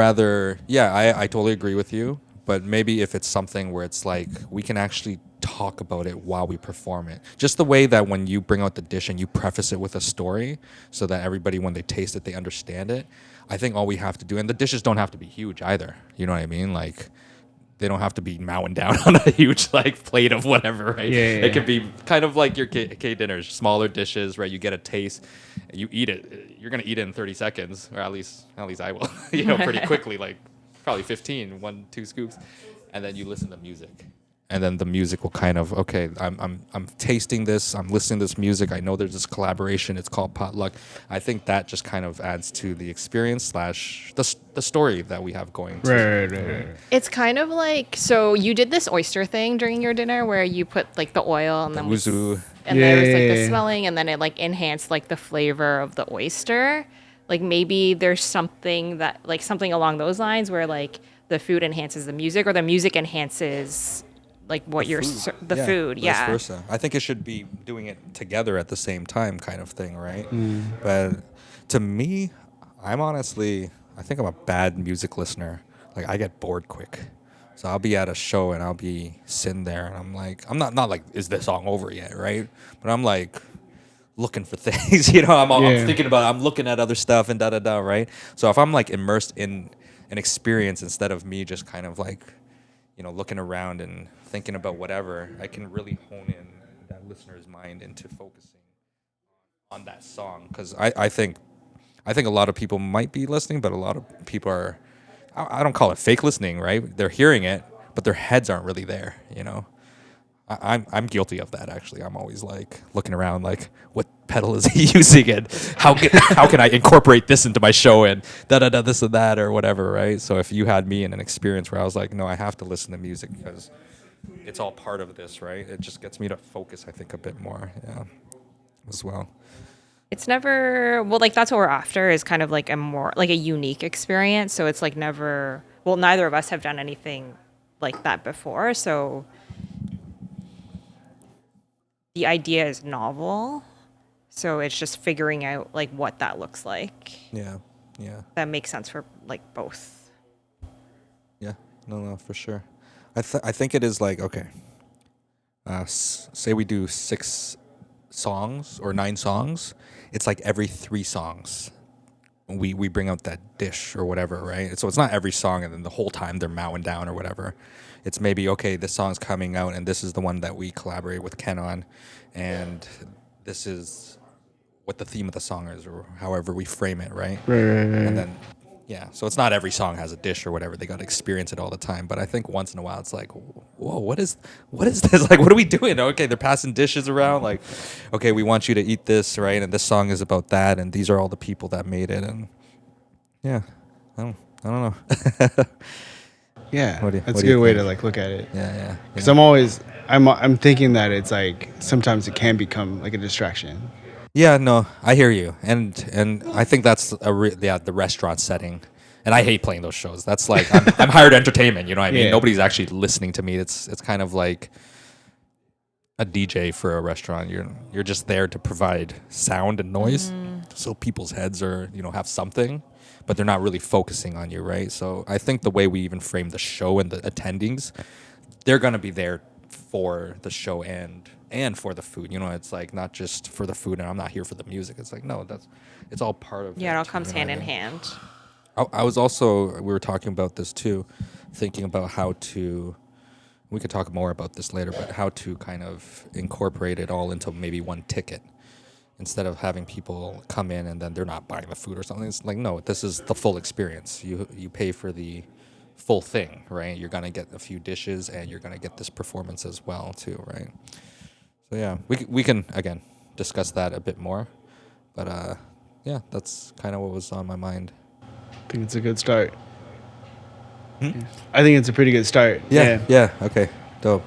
totally agree with you. But maybe if it's something where it's like we can actually talk about it while we perform it. Just the way that when you bring out the dish and you preface it with a story so that everybody, when they taste it, they understand it. I think all we have to do, and the dishes don't have to be huge either. You know what I mean? Like, they don't have to be mowing down on a huge like plate of whatever, right? Yeah. It could be kind of like your K dinners, smaller dishes, right? You get a taste, you eat it. You're gonna eat it in 30 seconds, or at least I will. Pretty quickly, like probably 15, 1-2 scoops, and then you listen to music. And then the music will kind of, okay, I'm tasting this, I'm listening to this music, I know there's this collaboration, it's called potluck. I think that just kind of adds to the experience / the story that we have going. Right. It's kind of like, so you did this oyster thing during your dinner where you put like the oil and then Wuzu. and there was like the smelling and then it like enhanced like the flavor of the oyster. Like maybe there's something that like something along those lines where like the food enhances the music or the music enhances like what you're food. Vice versa. I think it should be doing it together at the same time, kind of thing, right? But to me, I think I'm a bad music listener. Like, I get bored quick, so I'll be at a show and I'll be sitting there and I'm like, I'm not like, is this song over yet, right? But I'm like looking for things, I'm thinking about it. I'm looking at other stuff and right? So if I'm like immersed in an experience instead of me just kind of like, looking around and thinking about whatever, I can really hone in that listener's mind into focusing on that song, because I think a lot of people might be listening, but a lot of people are, I don't call it fake listening, right? They're hearing it, but their heads aren't really there, you know? I'm guilty of that, actually. I'm always like looking around like, what pedal is he using, and how can I incorporate this into my show, and da this and that or whatever, right? So if you had me in an experience where I was like, no, I have to listen to music because it's all part of this, right? It just gets me to focus, I think, a bit more, yeah, as well. It's never, well, like that's what we're after, is kind of like a more like a unique experience. So it's like never, well, neither of us have done anything like that before. So the idea is novel. So it's just figuring out like what that looks like. Yeah, yeah. That makes sense for like both. Yeah, no, for sure. I think it is like, okay, say we do 6 songs or 9 songs. It's like every 3 songs we bring out that dish or whatever, right? So it's not every song and then the whole time they're mowing down or whatever. It's maybe, okay, this song's coming out and this is the one that we collaborate with Ken on, and this is what the theme of the song is, or however we frame it, right? Right. And then, yeah, so it's not every song has a dish or whatever. They got to experience it all the time. But I think once in a while, it's like, whoa, what is this? Like, what are we doing? Okay, they're passing dishes around. Like, okay, we want you to eat this, right? And this song is about that. And these are all the people that made it. And yeah, I don't know. Yeah, What do that's a you good way think? to like look at it. Yeah. Because I'm thinking that it's like sometimes it can become like a distraction. Yeah, no, I hear you, and I think that's the restaurant setting, and I hate playing those shows. That's like I'm hired entertainment, you know what I mean? Yeah. Nobody's actually listening to me. It's kind of like a DJ for a restaurant. You're just there to provide sound and noise, so people's heads are, you know, have something, but they're not really focusing on you, right? So I think the way we even frame the show and the attendings, they're gonna be there for the show and for the food. You know, it's like not just for the food and I'm not here for the music. It's like, no, it's all part of Yeah, it all you comes know what hand I in mean? hand. I was also, we were talking about this too, thinking about how to, we could talk more about this later, but how to kind of incorporate it all into maybe one ticket instead of having people come in and then they're not buying the food or something. It's like, no, this is the full experience. You pay for the full thing, right? You're gonna get a few dishes and you're gonna get this performance as well too, right? So yeah, we can again discuss that a bit more, but yeah, that's kind of what was on my mind. I think it's a good start. I think it's a pretty good start. Yeah. Okay. Dope.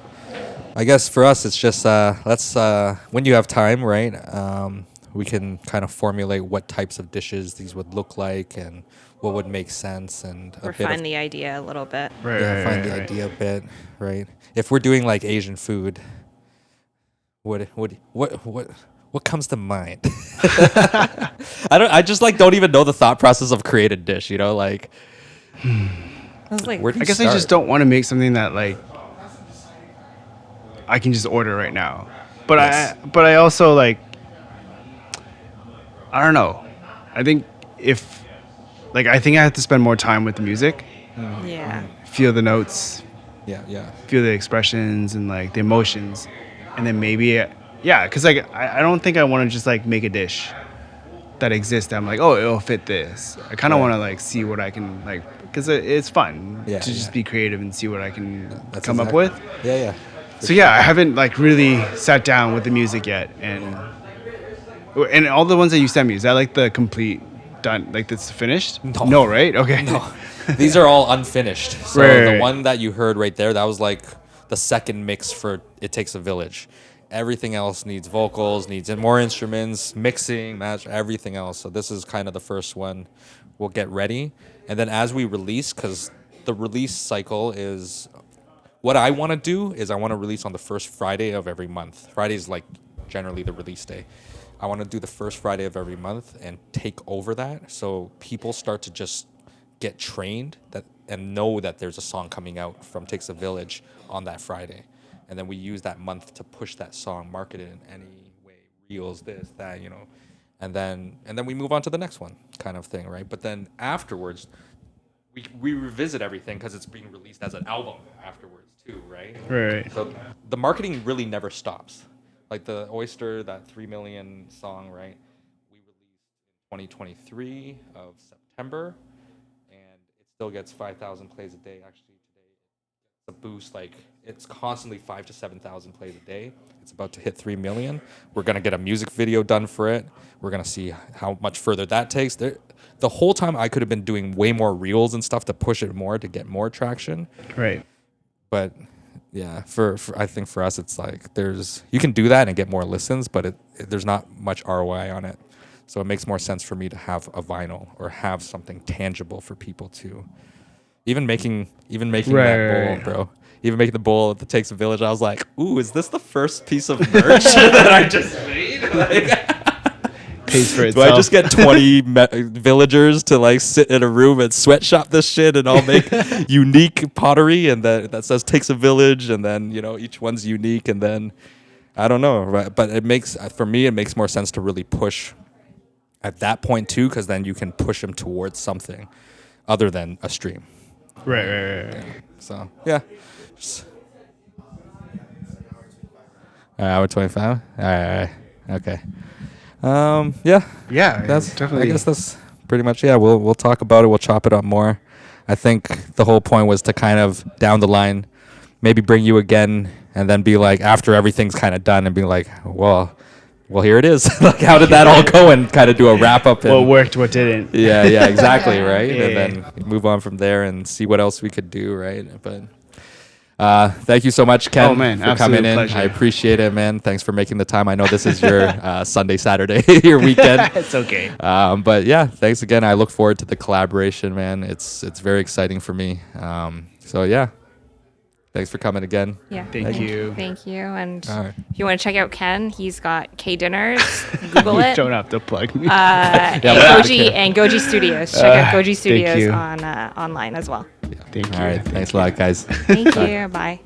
I guess for us, it's just let's when you have time, right? We can kind of formulate what types of dishes these would look like and what would make sense, and Refine the idea a little bit. Right. find the idea a bit, right? If we're doing like Asian food, what comes to mind? I just like don't even know the thought process of create a dish, you know, like I was like, where do you I guess start? I just don't want to make something that like I can just order right now. But Yes. I also like, I don't know. I think I think I have to spend more time with the music, yeah. feel the notes, Yeah. feel the expressions and like the emotions, and then maybe because like I don't think I want to just like make a dish that exists that I'm like, oh, it'll fit this. I kind of Right. want to like see what I can like, because it's fun Yeah, to just yeah. be creative and see what I can That's come up exact- with. Yeah. So yeah, I haven't like really sat down with the music yet, and all the ones that you sent me, is that like the complete done, like that's finished? No, right? Okay. No, these are all unfinished. So Right. the one that you heard right there, that was like the second mix for It Takes a Village. Everything else needs vocals, needs more instruments, mixing, match, everything else. So this is kind of the first one we'll get ready. And then as we release, because the release cycle is, what I want to do is I want to release on the first Friday of every month. Friday is like generally the release day. I want to do the first Friday of every month and take over that, so people start to just get trained that and know that there's a song coming out from Takes a Village on that Friday. And then we use that month to push that song, market it in any way, reels, this, that, you know. And then we move on to the next one kind of thing, right? But then afterwards, we revisit everything because it's being released as an album afterwards too, right? Right. So the marketing really never stops. like the Oyster, that 3 million song, right? We released in 2023 of September, and it still gets 5,000 plays a day. Actually, today it's a boost. Like it's constantly 5,000 to 7,000 plays a day. It's about to hit 3 million. We're gonna get a music video done for it. We're gonna see how much further that takes. The whole time I could have been doing way more reels and stuff to push it more to get more traction. Right. But yeah, for I think for us it's like you can do that and get more listens, but there's not much ROI on it. So it makes more sense for me to have a vinyl or have something tangible for people to even making that bowl, bro. Even making the bowl at the Takes a Village, I was like, ooh, is this the first piece of merch that I just made? Like, Pays for do itself. I just get 20 villagers to like sit in a room and sweatshop this shit, and I'll make unique pottery and that says Takes a Village, and then each one's unique, and then I don't know, right? But it makes more sense to really push at that point too, because then you can push them towards something other than a stream. Right. Yeah. So yeah. Hour 25. All right. Okay. Yeah. Yeah, That's definitely. I guess that's pretty much. Yeah. We'll talk about it. We'll chop it up more. I think the whole point was to kind of down the line, maybe bring you again, and then be like after everything's kind of done, and be like, well, here it is. Like, how did that all go? And kind of do a wrap up. What worked, what didn't. Yeah, exactly, right? Yeah. And then move on from there and see what else we could do, right? But thank you so much, Ken, Oh, man, for coming in. pleasure. I appreciate it, man. Thanks for making the time. I know this is your Sunday, Saturday, your weekend. It's okay. But yeah, thanks again. I look forward to the collaboration, man. It's very exciting for me. So yeah. Thanks for coming again. Yeah. Thank you. Thank you. And All right. if you want to check out Ken, he's got K Dinners. Google You it. don't have to plug me. And but- Goji Studios. Check out Goji thank Studios you. on online as well. Thank you. All right. Thanks a lot, guys. Thank you. Bye.